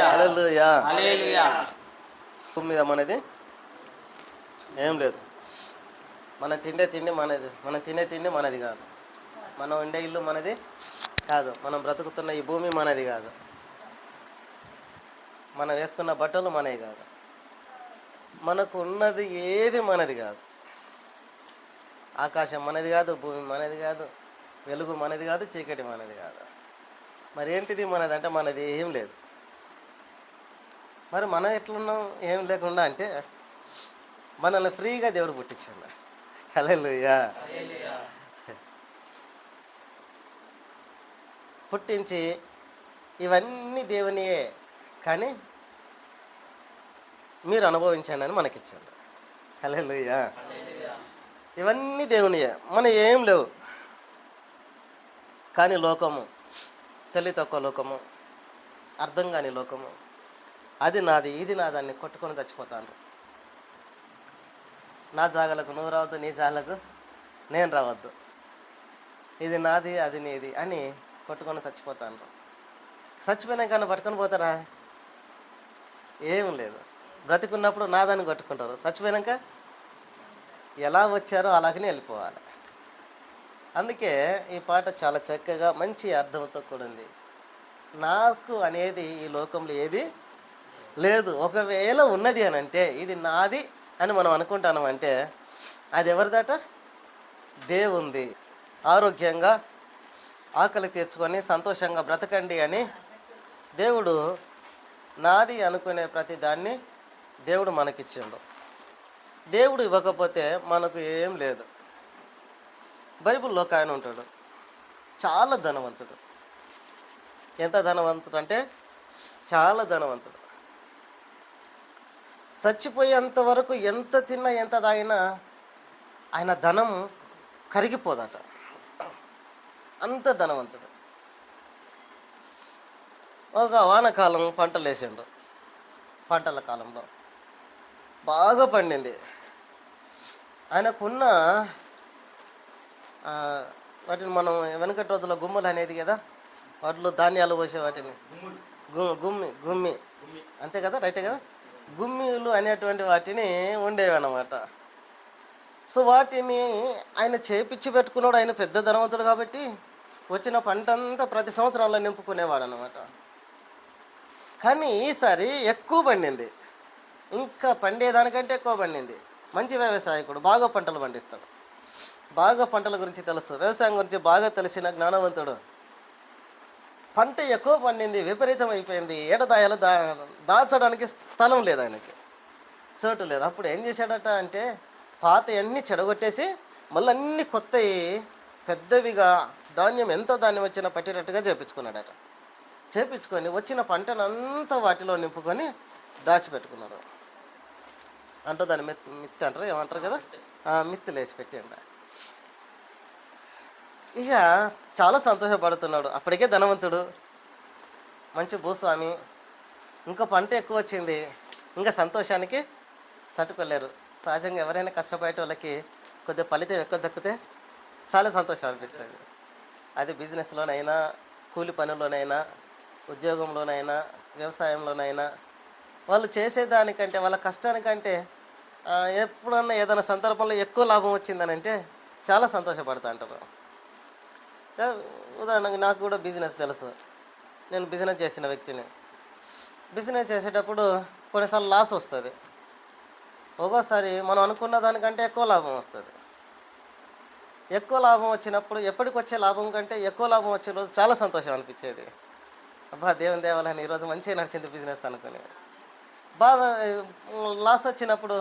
హల్లెలూయా. హల్లెలూయా. భూమి మీద మనది ఏం లేదు. మనం తిండే తిండి మనది, మనం తినే తిండి మనది కాదు, మనం ఉండే ఇల్లు మనది కాదు, మనం బ్రతుకుతున్న ఈ భూమి మనది కాదు, మనం వేసుకున్న బట్టలు మనవి కాదు, మనకు ఉన్నది ఏది మనది కాదు. ఆకాశం మనది కాదు, భూమి మనది కాదు, వెలుగు మనది కాదు, చీకటి మనది కాదు. మరి ఏంటిది మనది అంటే మనది ఏం లేదు. మరి మనం ఎట్లున్నాం ఏం లేకుండా అంటే మనల్ని ఫ్రీగా దేవుడు పుట్టించాడు. హల్లెలూయా. పుట్టించి ఇవన్నీ దేవునియే కానీ మీరు అనుభవించండి అని మనకిచ్చాడు. హల్లెలూయా. ఇవన్నీ దేవునియే, మన ఏం లేవు. కానీ లోకము, తెలివి తక్కువ లోకము, అర్థం కాని లోకము, అది నాది ఇది నాదాన్ని కొట్టుకొని చచ్చిపోతాను. నా జాగలకు నువ్వు రావద్దు, నీ జాగలకు నేను రావద్దు, ఇది నాది అది నీది అని కొట్టుకొని చచ్చిపోతాను. చచ్చిపోయినాక పట్టుకొని పోతారా? ఏం లేదు. బ్రతికున్నప్పుడు నాదాన్ని కొట్టుకుంటారు, చచ్చిపోయినాక ఎలా వచ్చారో అలాగనే వెళ్ళిపోవాలి. అందుకే ఈ పాట చాలా చక్కగా మంచి అర్థంతో కూడింది. నాకు అనేది ఈ లోకంలో ఏది లేదు. ఒకవేళ ఉన్నది అని అంటే ఇది నాది అని మనం అనుకుంటాం అంటే అది ఎవరిదట? దేవుంది. ఆరోగ్యంగా ఆకలి తీర్చుకొని సంతోషంగా బ్రతకండి అని దేవుడు నాది అనుకునే ప్రతి దాన్ని దేవుడు మనకిచ్చిండు. దేవుడు ఇవ్వకపోతే మనకు ఏం లేదు. బైబిల్లో ఒక ఆయన ఉంటాడు, చాలా ధనవంతుడు. ఎంత ధనవంతుడు అంటే చాలా ధనవంతుడు. చచ్చిపోయేంత వరకు ఎంత తిన్నా ఎంత తాగినా ఆయన ధనం కరిగిపోదట, అంత ధనవంతుడు. ఒక వానకాలం పంటలు వేసిండు. పంటల కాలంలో బాగా పండింది. ఆయనకున్న వాటిని మనం వెనకటి రోజుల్లో గుమ్మలు అనేది కదా, వాటిలో ధాన్యాలు పోసే వాటిని గుమ్మి అంతే కదా, రైటే కదా, గుమ్మిలు అనేటువంటి వాటిని ఉండేవి అన్నమాట. సో వాటిని ఆయన చేపించి పెట్టుకున్నాడు. ఆయన పెద్ద ధనవంతుడు కాబట్టి వచ్చిన పంట అంతా ప్రతి సంవత్సరంలో నింపుకునేవాడు అన్నమాట. కానీ ఈసారి ఎక్కువ పండింది, ఇంకా పండేదానికంటే ఎక్కువ పండింది. మంచి వ్యవసాయకుడు, బాగా పంటలు పండిస్తాడు, బాగా పంటల గురించి తెలుసు, వ్యవసాయం గురించి బాగా తెలిసిన జ్ఞానవంతుడు. పంట ఎక్కువ పండింది, విపరీతం అయిపోయింది. ఏడదాయాలు దాచడానికి స్థలం లేదు, ఆయనకి చోటు లేదు. అప్పుడు ఏం చేశాడట అంటే పాత అన్నీ చెడగొట్టేసి మళ్ళీ అన్నీ కొత్తవి పెద్దవిగా ధాన్యం ఎంతో ధాన్యం వచ్చినా పట్టేటట్టుగా చేపించుకున్నాడట. చేపించుకొని వచ్చిన పంటనంతా వాటిలో నింపుకొని దాచిపెట్టుకున్నాడు. అంటూ దాన్ని మిత్తి అంటారు, ఏమంటారు కదా, మిత్తి లేచి పెట్టండి. ఇక చాలా సంతోషపడుతున్నాడు. అప్పటికే ధనవంతుడు, మంచి భూస్వామి, ఇంకా పంట ఎక్కువ వచ్చింది, ఇంకా సంతోషానికి తట్టుకోలేరు. సహజంగా ఎవరైనా కష్టపడే వాళ్ళకి కొద్దిగా ఫలితం ఎక్కువ దక్కితే చాలా సంతోషం అనిపిస్తుంది. అది బిజినెస్లోనైనా, కూలి పనుల్లోనైనా, ఉద్యోగంలోనైనా, వ్యవసాయంలోనైనా వాళ్ళు చేసేదానికంటే వాళ్ళ కష్టానికంటే ఎప్పుడన్నా ఏదైనా సందర్భంలో ఎక్కువ లాభం వచ్చిందని అంటే చాలా సంతోషపడతా అంటారు. ఉదాహరణకు నాకు కూడా బిజినెస్ తెలుసు, నేను బిజినెస్ చేసిన వ్యక్తిని. బిజినెస్ చేసేటప్పుడు కొన్నిసార్లు లాస్ వస్తుంది, ఒక్కోసారి మనం అనుకున్న దానికంటే ఎక్కువ లాభం వస్తుంది. ఎక్కువ లాభం వచ్చినప్పుడు ఎప్పటికి వచ్చే లాభం కంటే ఎక్కువ లాభం వచ్చిన రోజు చాలా సంతోషం అనిపించేది. అబ్బా దేవుని దేవాలని ఈరోజు మంచిగా నడిచింది బిజినెస్ అనుకుని. బాగా లాస్ వచ్చినప్పుడు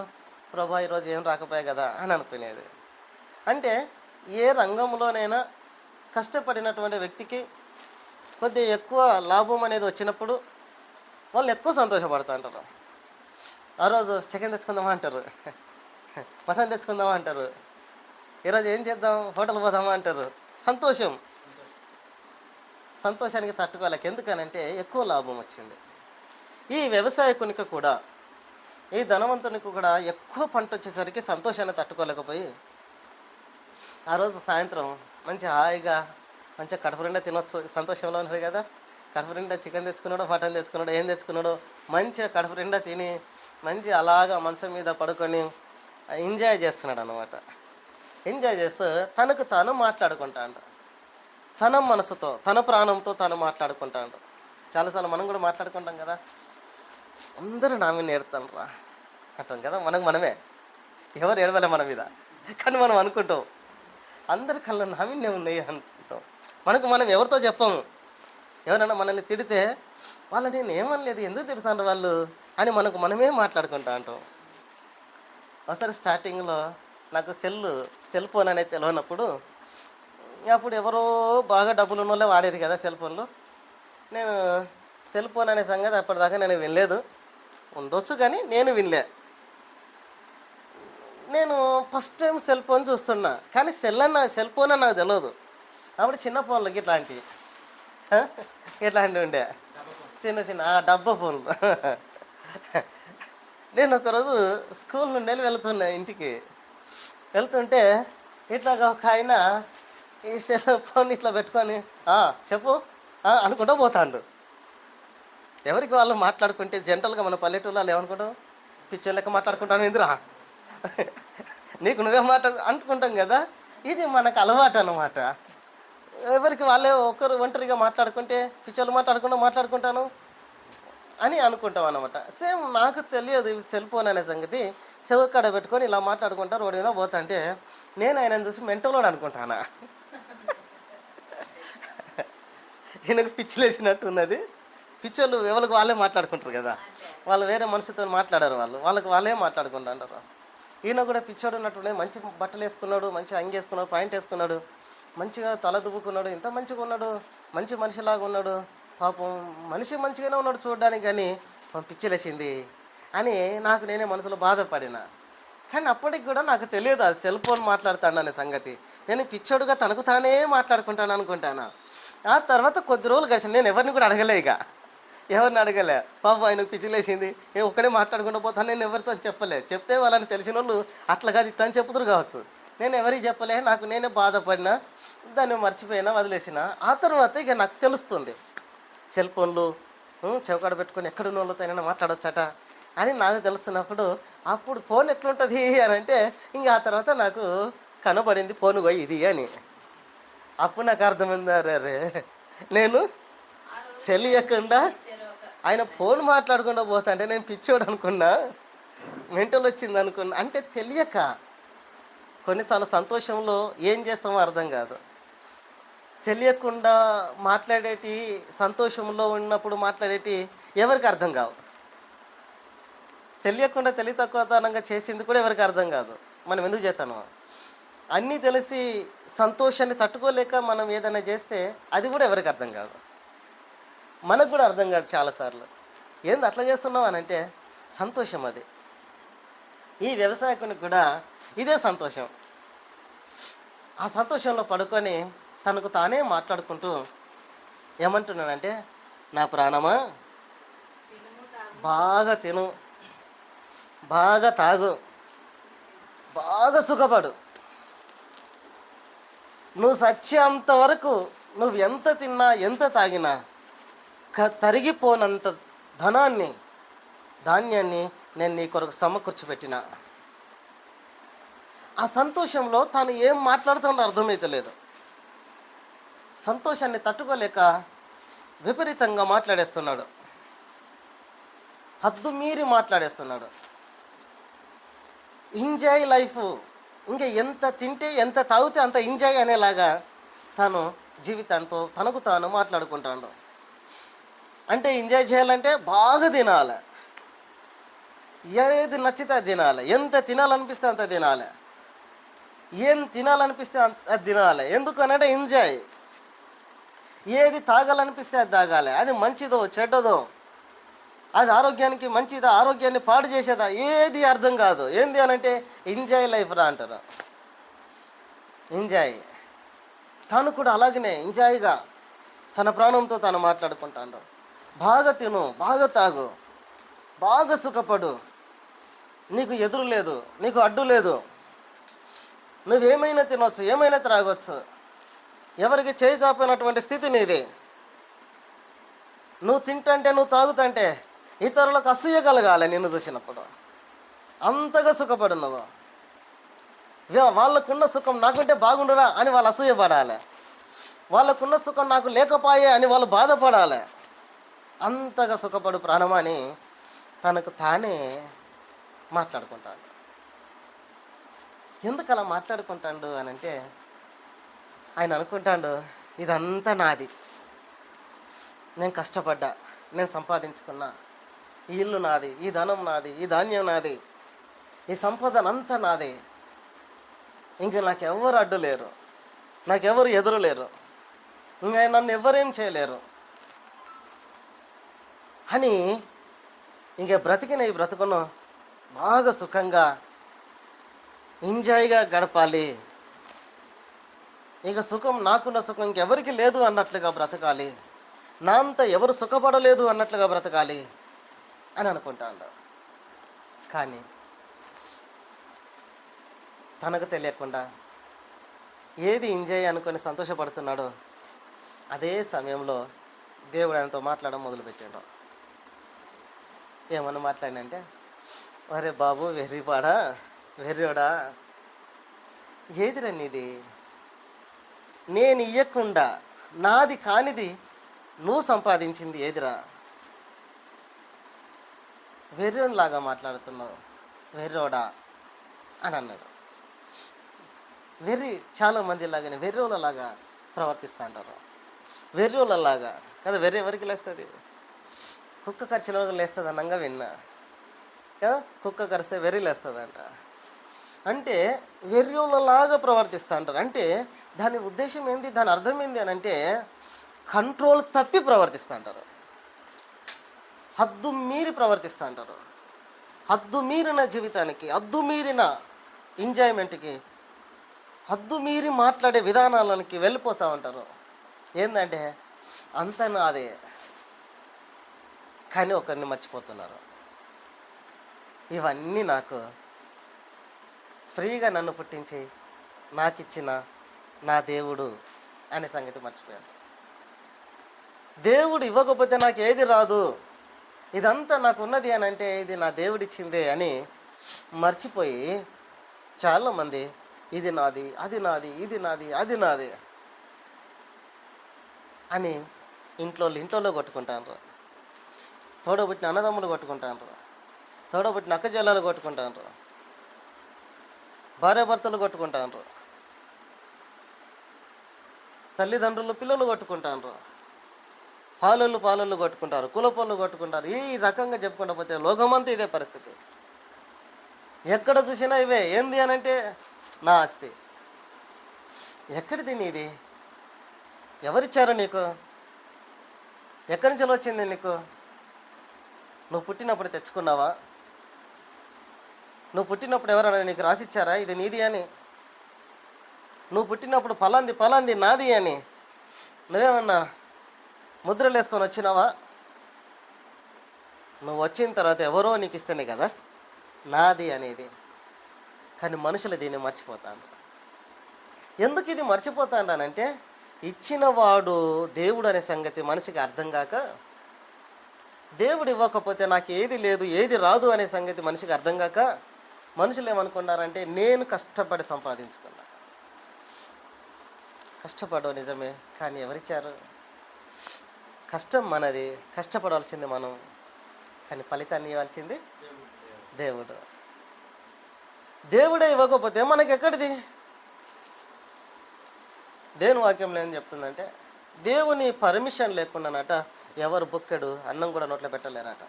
ప్రభా ఈరోజు ఏం రాకపోయా కదా అని అనుకునేది. అంటే ఏ రంగంలోనైనా కష్టపడినటువంటి వ్యక్తికి కొద్దిగా ఎక్కువ లాభం అనేది వచ్చినప్పుడు వాళ్ళు ఎక్కువ సంతోషపడుతూ ఉంటారు. ఆ రోజు చికెన్ తెచ్చుకుందామా అంటారు, మటన్ తెచ్చుకుందామా అంటారు, ఈరోజు ఏం చేద్దాం హోటల్ పోదామా అంటారు. సంతోషానికి తట్టుకోలేక. ఎందుకనంటే ఎక్కువ లాభం వచ్చింది. ఈ వ్యవసాయకునికి కూడా, ఈ ధనవంతునికి కూడా ఎక్కువ పంట వచ్చేసరికి సంతోషాన్ని తట్టుకోలేకపోయి ఆ రోజు సాయంత్రం మంచి హాయిగా మంచిగా కడుపు నిండా తినొచ్చు, సంతోషంలో ఉన్నాడు కదా, కడుపు నిండా చికెన్ తెచ్చుకున్నాడో మటన్ తెచ్చుకున్నాడో ఏం తెచ్చుకున్నాడో మంచిగా కడుపు నిండా తిని మంచి అలాగా మంచం మీద పడుకొని ఎంజాయ్ చేస్తున్నాడు అనమాట. ఎంజాయ్ చేస్తూ తనకు తాను మాట్లాడుకుంటాడు, తన మనసుతో తన ప్రాణంతో తను మాట్లాడుకుంటాడు. చాలాసార్లు మనం కూడా మాట్లాడుకుంటాం కదా, అందరూ నా మీద ఏడుతాను రా అంటాం కదా, మనమే ఎవరు ఏడవలే మన మీద, కానీ మనం అనుకుంటాం అందరి కళ్ళు నా మీదే ఉన్నాయి అనుకుంటాం. మనం ఎవరితో చెప్పాము. ఎవరైనా మనల్ని తిడితే వాళ్ళు నేను ఏమనలేదు ఎందుకు తిడతాను వాళ్ళు అని మనమే మాట్లాడుకుంటా అంటాం. ఒకసారి స్టార్టింగ్లో నాకు సెల్ ఫోన్ అనేది తెలియనప్పుడు, అప్పుడు ఎవరో బాగా డబ్బులు ఉన్న వాళ్ళే వాడేది కదా సెల్ ఫోన్లు. నేను సెల్ ఫోన్ అనే సంగతి అప్పటిదాకా నేను వినలేదు, ఉండొచ్చు కానీ నేను వినలే. నేను ఫస్ట్ టైం సెల్ ఫోన్ చూస్తున్నా, కానీ సెల్ ఫోన్ అని నాకు తెలియదు. అప్పుడు చిన్న ఫోన్లు ఇట్లాంటివి ఉండే చిన్న డబ్బా ఫోన్లు. నేను ఒకరోజు స్కూల్ నుండి వెళ్తున్నా ఇంటికి, వెళ్తుంటే ఇట్లాగా ఒక ఆయన ఈ సెల్ ఫోన్ ఇట్లా పెట్టుకొని చెప్పు అనుకుంటూ పోతాడు. ఎవరికి వాళ్ళు మాట్లాడుకుంటే జనరల్గా మన పల్లెటూళ్ళలో ఏమనుకుంటాం, పిచ్చర్ లెక్క మాట్లాడుకుంటాను ఎందురా నీకు నువ్వే అనుకుంటాం కదా. ఇది మనకు అలవాటు అన్నమాట. ఎవరికి వాళ్ళే ఒకరు ఒంటరిగా మాట్లాడుకుంటే పిచ్చర్లు మాట్లాడుకుంటాను అని అనుకుంటాం అన్నమాట. సేమ్ నాకు తెలియదు సెల్ ఫోన్ అనే సంగతి. చెవు కాడ పెట్టుకొని ఇలా మాట్లాడుకుంటారు, రోడ్డు మీద పోతా అంటే నేను ఆయనను చూసి మెంటలోడు అనుకుంటానా. ఈయనకు పిచ్చిలేసినట్టు ఉన్నది. పిచ్చోళ్ళు ఎవరికి వాళ్ళే మాట్లాడుకుంటారు కదా, వాళ్ళు వేరే మనిషితో మాట్లాడారు, వాళ్ళకి వాళ్ళే మాట్లాడుకుంటారు. ఈయన కూడా పిచ్చోడు ఉన్నట్టు మంచి బట్టలు వేసుకున్నాడు, మంచి అంగి వేసుకున్నాడు, పాయింట్ వేసుకున్నాడు, మంచిగా తల దువ్వుకున్నాడు, ఇంత మంచిగా ఉన్నాడు, మంచి మనిషిలాగా ఉన్నాడు. పాపం మనిషి మంచిగానే ఉన్నాడు చూడడానికి, కానీ పిచ్చిలేసింది అని నాకు నేనే మనసులో బాధపడిన. కానీ అప్పటికి కూడా నాకు తెలియదు అది సెల్ ఫోన్ మాట్లాడుతాను అనే సంగతి. నేను పిచ్చోడుగా తనకు తానే మాట్లాడుకుంటాను అనుకుంటాను. ఆ తర్వాత కొద్ది రోజులు కలిసి నేను ఎవరిని కూడా అడగలే, ఎవరిని అడగలే. పాపం ఆయనకు పిచ్చిలేసింది, నేను ఒక్కడే మాట్లాడుకుంటూ పోతాను. నేను ఎవరితో చెప్పలే, చెప్తే వాళ్ళని తెలిసిన వాళ్ళు అట్లా కాదు ఇట్లా అని చెప్పుతారు కావచ్చు. నేను ఎవరికి చెప్పలే, నాకు నేనే బాధపడినా, దాన్ని మర్చిపోయినా, వదిలేసిన. ఆ తర్వాత ఇక నాకు తెలుస్తుంది సెల్ ఫోన్లు చెవకాడ పెట్టుకొని ఎక్కడున్న వాళ్ళతో అయినా మాట్లాడవచ్చట అని నాకు తెలుస్తున్నప్పుడు, అప్పుడు ఫోన్ ఎట్లుంటుంది అని అంటే ఇంకా ఆ తర్వాత నాకు కనబడింది ఫోన్ పోయి ఇది అని. అప్పుడు నాకు అర్థమైంది, అరే నేను తెలియకుండా ఆయన ఫోన్ మాట్లాడకుండా పోతా అంటే నేను పిచ్చోడు అనుకున్నా, మెంటల్ వచ్చింది అనుకున్నా. అంటే తెలియక కొన్నిసార్లు సంతోషంలో ఏం చేస్తామో అర్థం కాదు. తెలియకుండా మాట్లాడేటి, సంతోషంలో ఉన్నప్పుడు మాట్లాడేటి ఎవరికి అర్థం కావు. తెలియకుండా తెలివి తక్కువతనంగా చేసింది కూడా ఎవరికి అర్థం కాదు. మనం ఎందుకు చేస్తాను అన్నీ తెలిసి సంతోషాన్ని తట్టుకోలేక మనం ఏదైనా చేస్తే అది కూడా ఎవరికి అర్థం కాదు, మనకు కూడా అర్థం కాదు చాలాసార్లు. ఏంది అట్లా చేస్తున్నావు అని అంటే సంతోషం అది. ఈ వ్యవసాయకునికి కూడా ఇదే సంతోషం. ఆ సంతోషంలో పడుకొని తనకు తానే మాట్లాడుకుంటూ ఏమంటున్నానంటే, నా ప్రాణమా బాగా తిను, బాగా తాగు, బాగా సుఖపడు, నువ్వు సచ్చేంత వరకు నువ్వు ఎంత తిన్నా ఎంత తాగినా తరిగిపోనంత ధాన్యాన్ని నేను నీ కొరకు సమకూర్చిపెట్టిన. ఆ సంతోషంలో తాను ఏం మాట్లాడుతుండో అర్థమవుతలేదు. సంతోషాన్ని తట్టుకోలేక విపరీతంగా మాట్లాడేస్తున్నాడు, హద్దు మీరి మాట్లాడేస్తున్నాడు. ఎంజాయ్ లైఫ్, ఇంకా ఎంత తింటే ఎంత తాగితే అంత ఎంజాయ్ అనేలాగా తాను జీవితంతో తనకు తాను మాట్లాడుకుంటాడు. అంటే ఎంజాయ్ చేయాలంటే బాగా తినాలి, ఏది నచ్చితే అది తినాలి, ఎంత తినాలనిపిస్తే అంత తినాలి, ఏం తినాలనిపిస్తే అది తినాలి. ఎందుకనంటే ఎంజాయ్. ఏది తాగాలనిపిస్తే అది తాగాలి, అది మంచిదో చెడ్డదో, అది ఆరోగ్యానికి మంచిదా ఆరోగ్యాన్ని పాడు చేసేదా ఏది అర్థం కాదు. ఏంది అనంటే ఎంజాయ్ లైఫ్ రా అంటారు. ఎంజాయ్. తాను కూడా అలాగనే ఎంజాయ్గా తన ప్రాణంతో తాను మాట్లాడుకుంటాడు. బాగా తిను, బాగా తాగు, బాగా సుఖపడు, నీకు ఎదురు లేదు, నీకు అడ్డు లేదు, నువ్వేమైనా తినవచ్చు, ఏమైనా త్రాగవచ్చు, ఎవరికి చేయి చాపినటువంటి స్థితి నీది. నువ్వు తింటంటే, నువ్వు తాగుతంటే ఇతరులకు అసూయ కలగాలి నిన్ను చూసినప్పుడు. అంతగా సుఖపడు నువ్వు. వాళ్ళకున్న సుఖం నాకుంటే బాగుండురా అని వాళ్ళు అసూయ పడాలి. వాళ్ళకున్న సుఖం నాకు లేకపోయే అని వాళ్ళు బాధపడాలి. అంతగా సుఖపడు ప్రాణమని తనకు తానే మాట్లాడుకుంటాడు. ఎందుకు అలా మాట్లాడుకుంటాడు అని అంటే, ఆయన అనుకుంటాడు, ఇదంతా నాది, నేను కష్టపడ్డా, నేను సంపాదించుకున్నా, ఈ ఇల్లు నాది, ఈ ధనం నాది, ఈ ధాన్యం నాది, ఈ సంపదనంతా నాది, ఇంక నాకెవ్వరు అడ్డు లేరు, నాకెవరు ఎదురు లేరు, ఇంకా నన్ను ఎవరేం చేయలేరు అని ఇంక బ్రతికిన ఈ బ్రతుకును బాగా సుఖంగా ఎంజాయ్గా గడపాలి. ఇక సుఖం నాకున్న సుఖం ఇంకెవరికి లేదు అన్నట్లుగా బ్రతకాలి, నా అంత ఎవరు సుఖపడలేదు అన్నట్లుగా బ్రతకాలి అని అనుకుంటాడు. కానీ తనకు తెలియకుండా ఏది ఎంజాయ్ అనుకొని సంతోషపడుతున్నాడో అదే సమయంలో దేవుడు ఆయనతో మాట్లాడడం మొదలుపెట్టాడు. ఏమన్నా మాట్లాడినంటే, అరే బాబు వెర్రిపాడా, వెర్రోడా, ఏదిరా నీది, నేను ఇయ్యకుండా నాది కానిది నువ్వు సంపాదించింది ఏదిరా, వెర్రోలాగా మాట్లాడుతున్నావు, వెర్రోడా అని అన్నాడు. వెర్రి చాలామంది ఇలాగనే వెర్రోలలాగా ప్రవర్తిస్తూ అంటారు. వెర్రోలలాగా కదా, వెర్రి ఎవరికి లేస్తుంది? కుక్క కరిచిన వరకు లేస్తుంది అన్నంగా విన్నా కదా, కుక్క కరిస్తే వెర్రి లేస్తుందంట. అంటే వెర్రోలలాగా ప్రవర్తిస్తూ అంటారు. అంటే దాని ఉద్దేశం ఏంది, దాని అర్థం ఏంది అని అంటే, కంట్రోల్ తప్పి ప్రవర్తిస్తూ అంటారు, హద్దు మీరి ప్రవర్తిస్తూ అంటారు. హద్దు మీరిన జీవితానికి, హద్దు మీరిన ఎంజాయ్మెంట్కి, హద్దు మీరి మాట్లాడే విధానాలకి వెళ్ళిపోతూ ఉంటారు. ఏంటంటే అంత నాదే కానీ ఒకరిని మర్చిపోతున్నారు. ఇవన్నీ నాకు ఫ్రీగా నన్ను పుట్టించి నాకు ఇచ్చిన నా దేవుడు అనే సంగతి మర్చిపోయాను. దేవుడు ఇవ్వకపోతే నాకు ఏది రాదు, ఇదంతా నాకు ఉన్నది అని అంటే ఇది నా దేవుడిచ్చిందే అని మర్చిపోయి చాలామంది ఇది నాది, అది నాది, ఇది నాది, అది నాది అని ఇంట్లో కొట్టుకుంటాను, తోడబుట్టిన అన్నదమ్ములు కొట్టుకుంటాను, తోడబుట్టిన అక్కజల్లాలు కొట్టుకుంటాను, భార్యాభర్తలు కొట్టుకుంటాను, తల్లిదండ్రులు పిల్లలు కొట్టుకుంటారు, పాలళ్ళు కొట్టుకుంటారు, కులపోళ్ళు కొట్టుకుంటారు. ఈ రకంగా చెప్పుకుంటూ పోతే లోకమంతా ఇదే పరిస్థితి. ఎక్కడ చూసినా ఇవే. ఏంది అని అంటే నా ఆస్తి, ఎక్కడిది నీది, ఎవరిచ్చారు నీకు, ఎక్కడి నుంచి వచ్చింది నీకు, నువ్వు పుట్టినప్పుడు తెచ్చుకున్నావా, నువ్వు పుట్టినప్పుడు ఎవరైనా నీకు రాసిచ్చారా ఇది నీది అని, నువ్వు పుట్టినప్పుడు పలాంది నాది అని నువ్వేమన్నా ముద్రలు వేసుకొని వచ్చినావా? నువ్వు వచ్చిన తర్వాత ఎవరో నీకు ఇస్తేనే కదా నాది అనేది. కానీ మనుషులు దీన్ని మర్చిపోతాను. ఎందుకు ఇది మర్చిపోతానంటే, ఇచ్చినవాడు దేవుడు అనే సంగతి మనిషికి అర్థం కాక, దేవుడు ఇవ్వకపోతే నాకు ఏది లేదు, ఏది రాదు అనే సంగతి మనిషికి అర్థం కాక, మనుషులు ఏమనుకున్నారంటే నేను కష్టపడి సంపాదించుకున్నా. కష్టపడవు నిజమే, కానీ ఎవరిచ్చారు? కష్టం మనది, కష్టపడవలసింది మనం, కానీ ఫలితాన్ని ఇవ్వాల్సింది దేవుడు. దేవుడే ఇవ్వకపోతే మనకి ఎక్కడిది? దేవుని వాక్యంలో ఏం చెప్తుందంటే, దేవుని పర్మిషన్ లేకుండానట ఎవరు బుక్కెడు అన్నం కూడా నోట్లో పెట్టలేరట.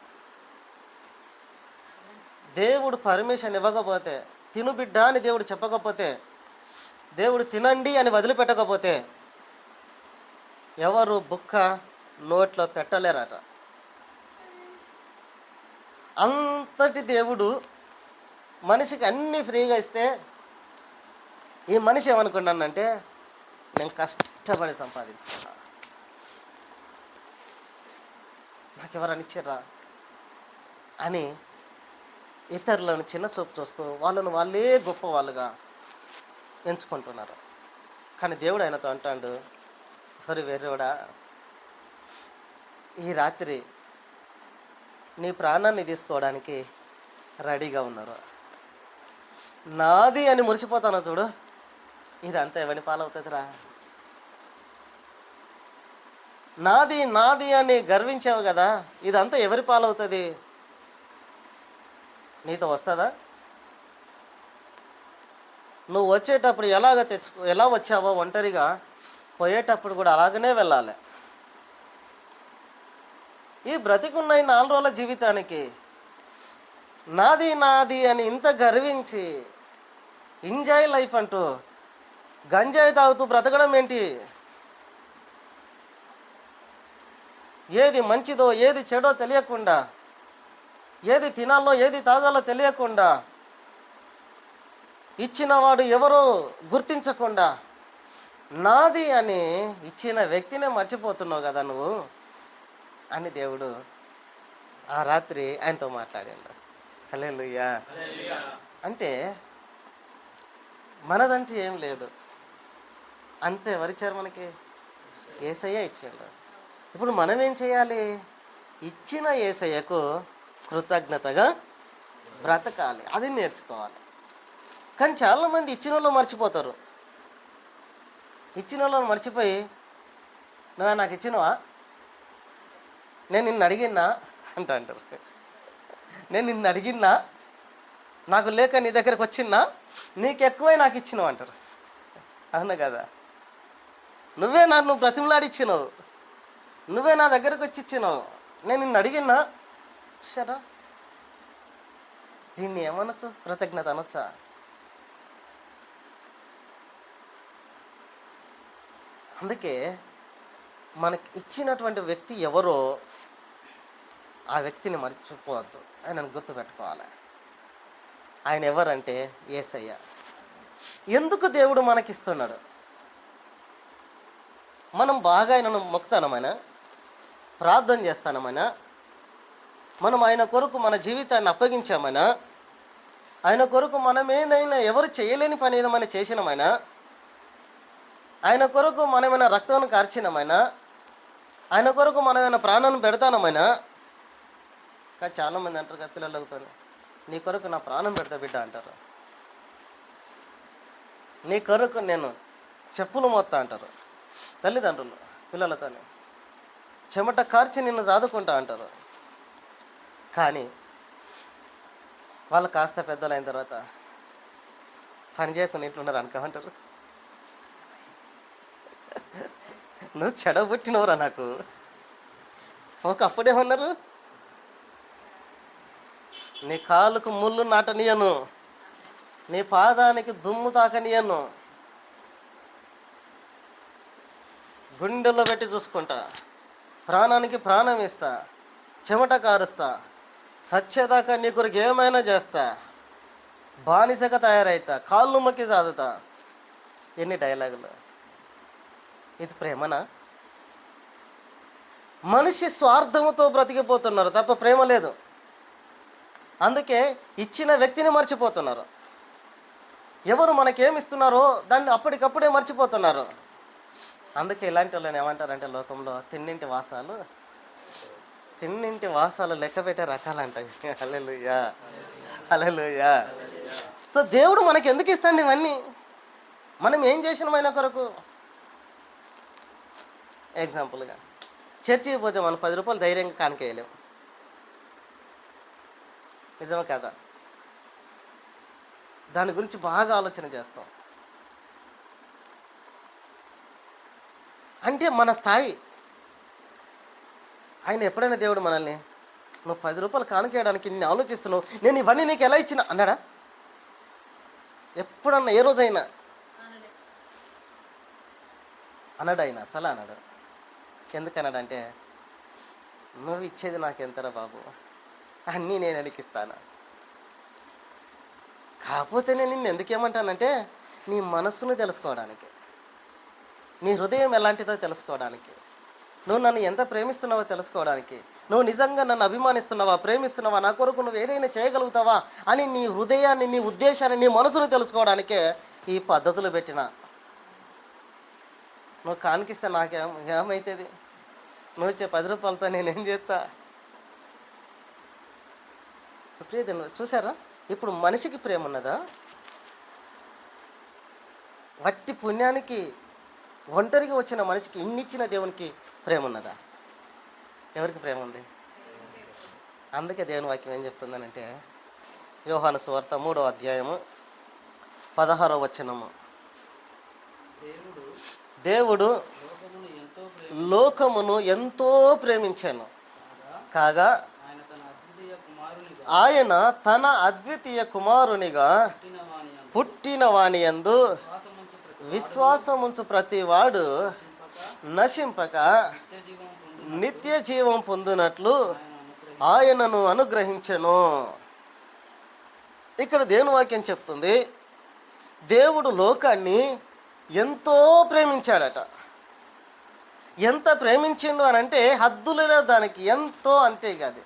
దేవుడు పర్మిషన్ ఇవ్వకపోతే, తిను బిడ్డ అని దేవుడు చెప్పకపోతే, దేవుడు తినండి అని వదిలిపెట్టకపోతే ఎవరు బుక్క నోట్లో పెట్టలేరట. అంతటి దేవుడు మనిషికి అన్నీ ఫ్రీగా ఇస్తే ఈ మనిషి ఏమనుకున్నానంటే, నేను కష్టపడి సంపాదించుకున్నా, నాకెవరని ఇచ్చారా అని ఇతరులను చిన్న చూపు చూస్తూ వాళ్ళను వాళ్ళే గొప్ప వాళ్ళుగా ఎంచుకుంటున్నారు. కానీ దేవుడు ఆయనతో అంటాడు, హరి వెర్రోడా, ఈ రాత్రి నీ ప్రాణాన్ని తీసుకోవడానికి రెడీగా ఉన్నారు. నాది అని మురిసిపోతాను చూడు, ఇదంతా ఎవరి పాలవుతుందిరా? నాది నాది అని గర్వించావు కదా, ఇదంతా ఎవరి పాలవుతుంది? నీతో వస్తుందా? నువ్వు వచ్చేటప్పుడు ఎలా వచ్చావో ఒంటరిగా, పోయేటప్పుడు కూడా అలాగనే వెళ్ళాలి. ఈ బ్రతికున్న ఈ 4 రోజుల జీవితానికి నాది నాది అని ఇంత గర్వించి ఎంజాయ్ లైఫ్ అంటూ గంజాయి తాగుతూ బ్రతకడం ఏంటి? ఏది మంచిదో ఏది చెడో తెలియకుండా, ఏది తినాలో ఏది తాగాలో తెలియకుండా, ఇచ్చినవాడు ఎవరో గుర్తించకుండా, నాది అని ఇచ్చిన వ్యక్తినే మర్చిపోతున్నావు కదా నువ్వు అని దేవుడు ఆ రాత్రి ఆయనతో మాట్లాడాడు. హల్లెలూయా. అంటే మనదంటూ ఏం లేదు, అంతే ఎవరిచ్చారు మనకి? యేసయ్య ఇచ్చాడు. ఇప్పుడు మనం ఏం చేయాలి? ఇచ్చిన యేసయ్యకు కృతజ్ఞతగా బ్రతకాలి, అది నేర్చుకోవాలి. కానీ చాలామంది ఇచ్చిన వాళ్ళు మర్చిపోతారు. ఇచ్చిన వాళ్ళని మర్చిపోయి, నువ్వే నాకు ఇచ్చినవా, నేను నిన్ను అడిగినా అంటారు. నేను నిన్ను అడిగినా, నాకు లేక నీ దగ్గరకు వచ్చినా, నీకు ఎక్కువై నాకు ఇచ్చినావు అంటారు. అవును కదా? నువ్వే నువ్వు బ్రతిమలాడిచ్చినావు, నువ్వే నా దగ్గరకు వచ్చి ఇచ్చినావు, నేను నిన్ను అడిగినా. సరే, దీన్ని ఏమనొచ్చు? కృతజ్ఞత అనొచ్చా? అందుకే మనకి ఇచ్చినటువంటి వ్యక్తి ఎవరో ఆ వ్యక్తిని మర్చిపోవద్దు, ఆయనను గుర్తుపెట్టుకోవాలి. ఆయన ఎవరంటే యేసయ్య. ఎందుకు దేవుడు మనకిస్తున్నాడు? మనం బాగా ఆయనను మొక్కుతానమైనా, ప్రార్థన చేస్తానమైనా, మనం ఆయన కొరకు మన జీవితాన్ని అప్పగించామైనా, ఆయన కొరకు మనం ఏదైనా ఎవరు చేయలేని పని ఏదైనా చేసినామైనా, ఆయన కొరకు మనమైనా రక్తం కార్చినమైనా, ఆయన కొరకు మనమైనా ప్రాణాన్ని పెడతానమైనా. కానీ చాలామంది అంటారు కదా పిల్లలతో, నీ కొరకు నా ప్రాణం పెడతా బిడ్డ అంటారు, నీ కొరకు నేను చెప్పులు మోస్తా అంటారు తల్లిదండ్రులు పిల్లలతోనే, చెమట కార్చి నిన్ను సాదుకుంటా అంటారు. కానీ వాళ్ళు కాస్త పెద్దలు అయిన తర్వాత పని చేయకుండా ఇంట్లున్నారు అనుకోమంటారు. నువ్వు చెడగొట్టినవురా నాకు, ఒకప్పుడేమన్నారు, నీ కాలుకు ముళ్ళు నాటనీయను, నీ పాదానికి దుమ్ము తాకనీయను, గుండెల్లో పెట్టి చూసుకుంటా, ప్రాణానికి ప్రాణం ఇస్తా, చెమట కారుస్తా, సచ్చేదాకా నీ కొరకు ఏమైనా చేస్తా, బానిసగా తయారైతా, కాళ్ళు మొక్కి సాదుతా. ఎన్ని డైలాగులు! ఇది ప్రేమనా? మనిషి స్వార్థముతో బ్రతికిపోతున్నారు తప్ప ప్రేమ లేదు. అందుకే ఇచ్చిన వ్యక్తిని మర్చిపోతున్నారు. ఎవరు మనకేమిస్తున్నారో దాన్ని అప్పటికప్పుడే మర్చిపోతున్నారు. అందుకే ఇలాంటి వాళ్ళని ఏమంటారంటే లోకంలో తిన్నింటి వాసాలు లెక్క పెట్టే రకాలంటాయి. హల్లెలూయా, హల్లెలూయా. సో దేవుడు మనకి ఎందుకు ఇస్తాండి ఇవన్నీ? మనం ఏం చేసినాం ఆయన కొరకు? ఎగ్జాంపుల్గా చర్చికి పోతే మనం 10 రూపాయలు ధైర్యంగా కానికేయలేము, నిజమే కదా? దాని గురించి బాగా ఆలోచన చేస్తాం. అంటే మన స్థాయి. ఆయన ఎప్పుడైనా దేవుడు మనల్ని నువ్వు 10 రూపాయలు కానుకేయడానికి నేను ఆలోచిస్తున్నావు, నేను ఇవన్నీ నీకు ఎలా ఇచ్చినా అన్నాడా? ఎప్పుడన్నా ఏ రోజైనా అన్నాడు? ఆయన అసలు అన్నాడు. ఎందుకన్నాడంటే, నువ్వు ఇచ్చేది నాకెంతరా బాబు, అన్నీ నేను అడిగిస్తాను. కాకపోతే నేను నిన్ను ఎందుకేమంటానంటే, నీ మనస్సును తెలుసుకోవడానికి, నీ హృదయం ఎలాంటిదో తెలుసుకోవడానికి, నువ్వు నన్ను ఎంత ప్రేమిస్తున్నావో తెలుసుకోవడానికి, నువ్వు నిజంగా నన్ను అభిమానిస్తున్నావా, ప్రేమిస్తున్నావా, నా కొరకు నువ్వు ఏదైనా చేయగలుగుతావా అని నీ హృదయాన్ని, నీ ఉద్దేశాన్ని, నీ మనసును తెలుసుకోవడానికే ఈ పద్ధతులు పెట్టిన. నువ్వు కానికిస్తే ఏమవుతుంది? నువ్వు ఇచ్చే 10 రూపాయలతో నేనేం చేస్తా? సో ప్రియదేవుని చూసారా, ఇప్పుడు మనిషికి ప్రేమ ఉన్నదా? వట్టి పుణ్యానికి ఒంటరిగా వచ్చిన మనిషికి ఇన్నిచ్చిన దేవునికి ప్రేమ ఉన్నదా? ఎవరికి ప్రేమ ఉంది? అందుకే దేవుని వాక్యం ఏం చెప్తుందనంటే, యోహాను సువార్త 3వ అధ్యాయము 16వ వచనము, దేవుడు లోకమును ఎంతో ప్రేమించాను కాగా ఆయన తన అద్వితీయ కుమారునిగా పుట్టిన వాని యందు విశ్వాసముంచు ప్రతివాడు నశింపక నిత్య జీవం పొందినట్లు ఆయనను అనుగ్రహించెను. ఇక్కడ దేవుని వాక్యం చెప్తుంది, దేవుడు లోకాన్ని ఎంతో ప్రేమించాడట. ఎంత ప్రేమించిండు అని అంటే హద్దులలో దానికి, ఎంతో అంటే కాదు,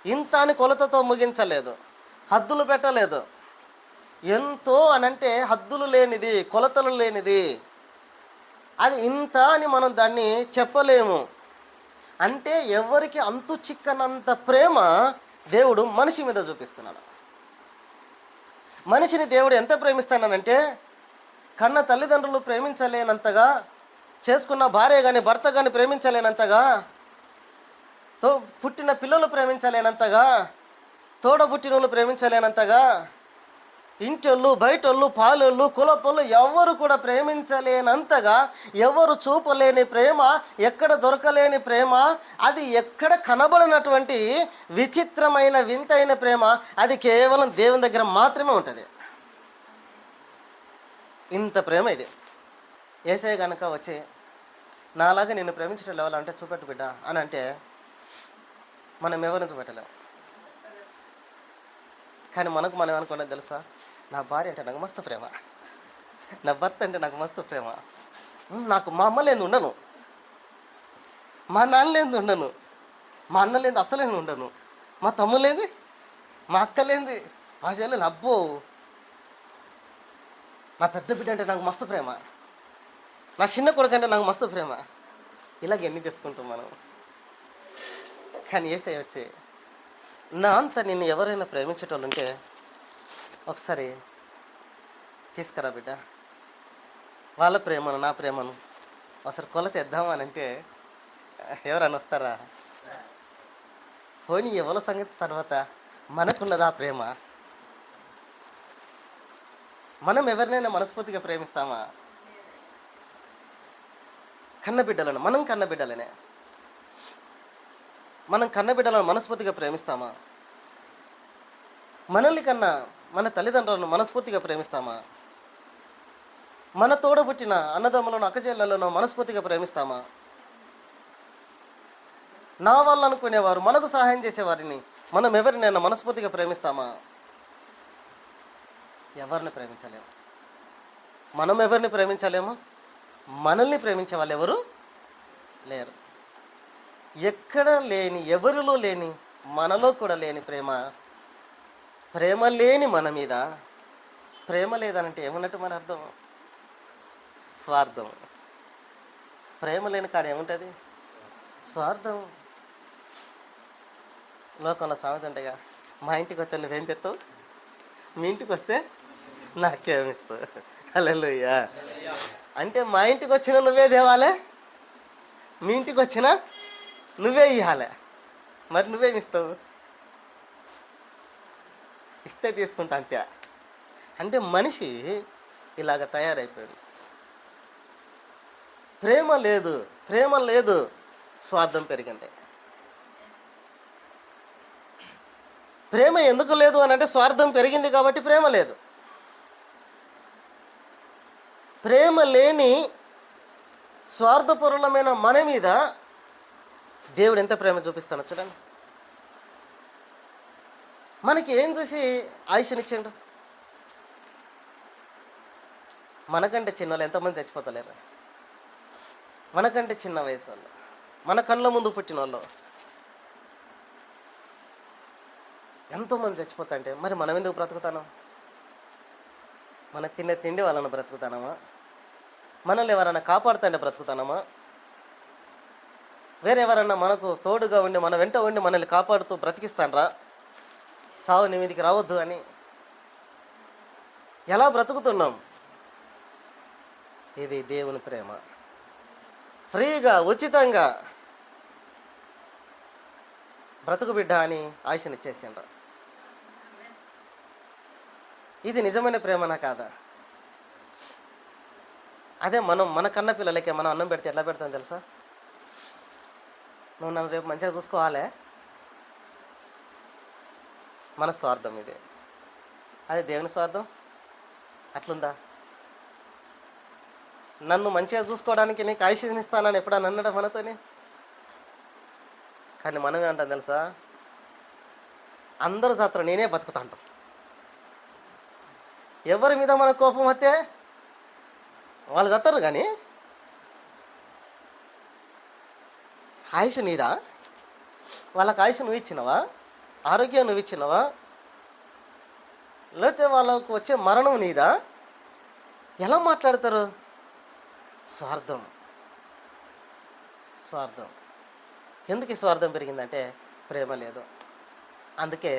ఇంత అని కొలతతో ముగించలేదు, హద్దులు పెట్టలేదు. ఎంతో అనంటే హద్దులు లేనిది, కొలతలు లేనిది. అది ఇంత అని మనం దాన్ని చెప్పలేము. అంటే ఎవరికి అంతు చిక్కనంత ప్రేమ దేవుడు మనిషి మీద చూపిస్తున్నాడు. మనిషిని దేవుడు ఎంత ప్రేమిస్తాడనంటే, కన్న తల్లిదండ్రులు ప్రేమించలేనంతగా, చేసుకున్న భార్య కానీ భర్త కానీ ప్రేమించలేనంతగా, పుట్టిన పిల్లలు ప్రేమించలేనంతగా, తోడబుట్టినోళ్ళు ప్రేమించలేనంతగా, ఇంటోళ్ళు బయటోళ్ళు పాలోళ్ళు కులపోళ్ళు ఎవరు కూడా ప్రేమించలేనంతగా, ఎవరు చూపలేని ప్రేమ, ఎక్కడ దొరకలేని ప్రేమ, అది ఎక్కడ కనబడినటువంటి విచిత్రమైన వింతైన ప్రేమ, అది కేవలం దేవుని దగ్గర మాత్రమే ఉంటుంది. ఇంత ప్రేమ ఇది. యేసయ్య కనుక వచ్చి నాలాగా నిన్ను ప్రేమించడం ఎవరంటే చూపెట్టు బిడ్డ అని అంటే మనం ఎవరిని చూపెట్టలేము. కానీ మనం ఏమనుకున్నది తెలుసా, నా భార్య అంటే నాకు మస్తు ప్రేమ, నా భర్త అంటే నాకు మస్తు ప్రేమ, నాకు మా అమ్మ లేని ఉండను, మా నాన్న లేని ఉండను, మా అన్న లేని అసలేని ఉండను, మా తమ్ముడు లేని, మా అక్క లేని, మా చెల్లెలు, అబ్బో నా పెద్ద బిడ్డ అంటే నాకు మస్తు ప్రేమ, నా చిన్న కొడుకు అంటే నాకు మస్తు ప్రేమ. ఇలాగ ఎన్ని చెప్పుకుంటాం మనం. కానీ యేసయ్య వచ్చి, నా అంత నిన్ను ఎవరైనా ప్రేమించేటోళ్ళు ఉంటే ఒకసారి తీసుకురా బిడ్డ, వాళ్ళ ప్రేమను నా ప్రేమను ఒకసారి కొలత ఇద్దామా అని అంటే ఎవరన్నా వస్తారా? పోనీ ఎవరి సంగతి తర్వాత, మనకున్నదా ప్రేమ? మనం ఎవరినైనా మనస్ఫూర్తిగా ప్రేమిస్తామా? కన్నబిడ్డలను, మనం కన్నబిడ్డలనే, మనం కన్నబిడ్డలను మనస్ఫూర్తిగా ప్రేమిస్తామా? మనల్ని కన్నా మన తల్లిదండ్రులను మనస్ఫూర్తిగా ప్రేమిస్తామా? మన తోడబుట్టిన అన్నదమ్ములను అక్కచెల్లెలను మనస్ఫూర్తిగా ప్రేమిస్తామా? నా వాళ్ళు అనుకునేవారు, మనకు సహాయం చేసేవారిని మనం ఎవరినైనా మనస్ఫూర్తిగా ప్రేమిస్తామా? ఎవరిని ప్రేమించలేము. మనం ఎవరిని ప్రేమించలేము, మనల్ని ప్రేమించే వాళ్ళు ఎవరు లేరు. ఎక్కడ లేని, ఎవరిలో లేని, మనలో కూడా లేని ప్రేమ, ప్రేమ లేని మన మీద. ప్రేమ లేదనంటే ఏమన్నట్టు మన అర్థం? స్వార్థం. ప్రేమ లేని కాడ ఏముంటుంది? స్వార్థం. లోకంలో సామెత ఉంటాయిగా, మా ఇంటికి వచ్చి నువ్వేం తెస్తావు, మీ ఇంటికి వస్తే నాకేమిస్తావు. హల్లెలూయా. అంటే మా ఇంటికి వచ్చినా నువ్వే తేవాలే, మీ ఇంటికి వచ్చినా నువ్వే ఇవ్వాలి. మరి నువ్వేమిస్తావు? ఇస్తే తీసుకుంటా అంతే. అంటే మనిషి ఇలాగ తయారైపోయాడు. ప్రేమ లేదు, ప్రేమ లేదు, స్వార్థం పెరిగింది. ప్రేమ ఎందుకు లేదు అని అంటే స్వార్థం పెరిగింది కాబట్టి ప్రేమ లేదు. ప్రేమ లేని స్వార్థపరులమైన మన మీద దేవుడు ఎంత ప్రేమ చూపిస్తానో చూడండి. మనకి ఏం చూసి ఆయుష్నిచ్చిండు? మనకంటే చిన్నోళ్ళు ఎంతమంది చచ్చిపోతలేరు? మనకంటే చిన్న వయసు వాళ్ళు, మన కళ్ళ ముందు పుట్టిన వాళ్ళు ఎంతోమంది చచ్చిపోతాంటే మరి మనం ఎందుకు బ్రతుకుతాను? మన తినే తిండి వాళ్ళని బ్రతుకుతానమా? మనల్ని ఎవరైనా కాపాడుతుంటే బ్రతుకుతానమా? వేరెవరన్నా మనకు తోడుగా ఉండి మన వెంట ఉండి మనల్ని కాపాడుతూ బ్రతికిస్తానరా, సావు నీ మీదికి రావద్దు అని ఎలా బ్రతుకుతున్నాం? ఇది దేవుని ప్రేమ. ఫ్రీగా ఉచితంగా బ్రతుకు బిడ్డ అని ఆయుషనిచ్చేసిండ్రు. ఇది నిజమైన ప్రేమనా కాదా? అదే మన కన్న పిల్లలకే మనం అన్నం పెడితే ఎట్లా పెడతాం తెలుసా? నువ్వు నన్ను రేపు మంచిగా చూసుకోవాలే, మన స్వార్థం ఇదే. అదే దేవుని స్వార్థం అట్లుందా? నన్ను మంచిగా చూసుకోవడానికి నీకు ఆయుష్నిస్తానని ఎప్పుడన్నా అన్నాడా మనతోని? కానీ మనమే అంటాం తెలుసా, అందరూ శాస్త్రం నేనే బతుకుతా అంటాం. ఎవరి మీద మన కోపం వస్తే వాళ్ళు చస్తారు, కానీ ఆయుష్ నీదా? వాళ్ళకి ఆయుష్ నువ్వు ఇచ్చినవా? ఆరోగ్యం నువ్వు ఇచ్చినవా? లేకపోతే వాళ్ళకు వచ్చే మరణం నీదా? ఎలా మాట్లాడతారు? స్వార్థం. స్వార్థం. ఎందుకు ఈ స్వార్థం పెరిగిందంటే ప్రేమ లేదు. అందుకే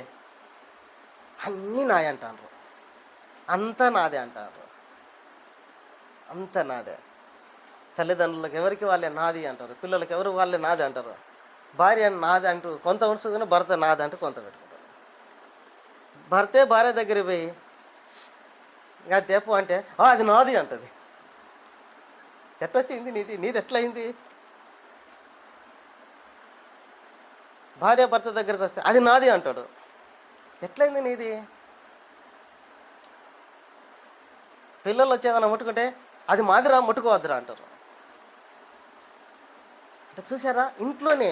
అన్నీ నాయ అంటారు, అంతా నాదే అంటారు, అంతా నాదే. తల్లిదండ్రులకు ఎవరికి వాళ్ళే నాది అంటారు, పిల్లలకి ఎవరు వాళ్ళే నాది అంటారు. భార్య నాది అంటూ కొంత ఉంచుకుని భర్త నాది అంటూ కొంత పెట్టుకుంటారు. భర్తే భార్య దగ్గర పోయి ఇంకా తెప్పు అంటే అది నాది అంటది. ఎట్లా వచ్చింది నీది ఎట్లా అయింది? భార్య భర్త దగ్గరికి వస్తే అది నాది అంటాడు. ఎట్లయింది నీది? పిల్లలు వచ్చేదన్నా ముట్టుకుంటే అది మాదిరా, ముట్టుకోవద్దురా అంటారు. అంటే చూసారా, ఇంట్లోనే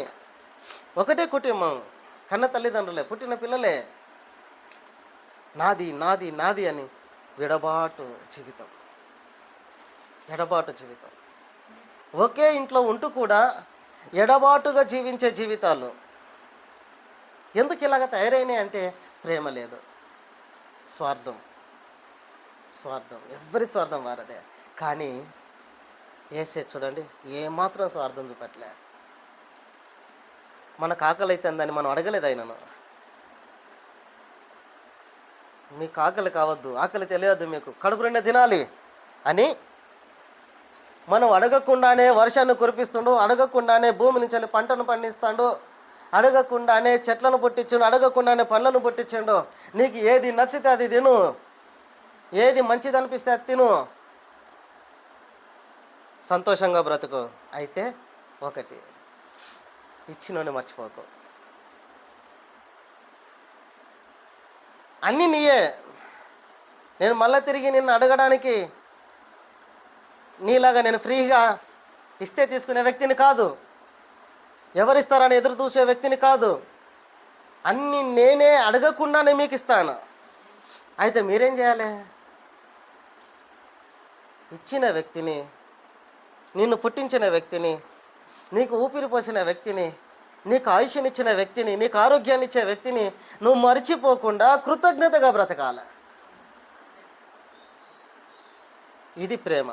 ఒకటే కుటుంబం, కన్న తల్లిదండ్రులే, పుట్టిన పిల్లలే నాది నాది నాది అని విడబాటు జీవితం. ఎడబాటు జీవితం. ఒకే ఇంట్లో ఉంటూ కూడా ఎడబాటుగా జీవించే జీవితాలు ఎందుకు ఇలాగ తయారైనాయి అంటే ప్రేమ లేదు, స్వార్థం. స్వార్థం, ఎవరి స్వార్థం వారదే. కానీ ఏసే చూడండి, ఏమాత్రం స్వార్థం చూపట్లే. మనకు ఆకలి అయితే అందని మనం అడగలేదు ఆయనను. మీకు ఆకలి కావద్దు, ఆకలి తెలియద్దు, మీకు కడుపు నిండా తినాలి అని మనం అడగకుండానే వర్షాన్ని కురిపిస్తుండు, అడగకుండానే భూమి నుంచి పంటను పండిస్తాడు, అడగకుండానే చెట్లను పుట్టించుండు, అడగకుండానే పండ్లను పుట్టించండు. నీకు ఏది నచ్చితే అది తిను, ఏది మంచిది అనిపిస్తే అది తిను, సంతోషంగా బ్రతుకు. అయితే ఒకటి, ఇచ్చినోని మర్చిపోకు. అన్నీ నీయే. నేను మళ్ళీ తిరిగి నిన్ను అడగడానికి నీలాగా నేను ఫ్రీగా ఇస్తే తీసుకునే వ్యక్తిని కాదు, ఎవరిస్తారని ఎదురు చూసే వ్యక్తిని కాదు. అన్నీ నేనే అడగకుండానే మీకు ఇస్తాను. అయితే మీరేం చేయాలి? ఇచ్చిన వ్యక్తిని, నిన్ను పుట్టించిన వ్యక్తిని, నీకు ఊపిరి పోసిన వ్యక్తిని, నీకు ఆయుష్నిచ్చిన వ్యక్తిని, నీకు ఆరోగ్యాన్ని ఇచ్చే వ్యక్తిని నువ్వు మర్చిపోకుండా కృతజ్ఞతగా బ్రతకాల. ఇది ప్రేమ.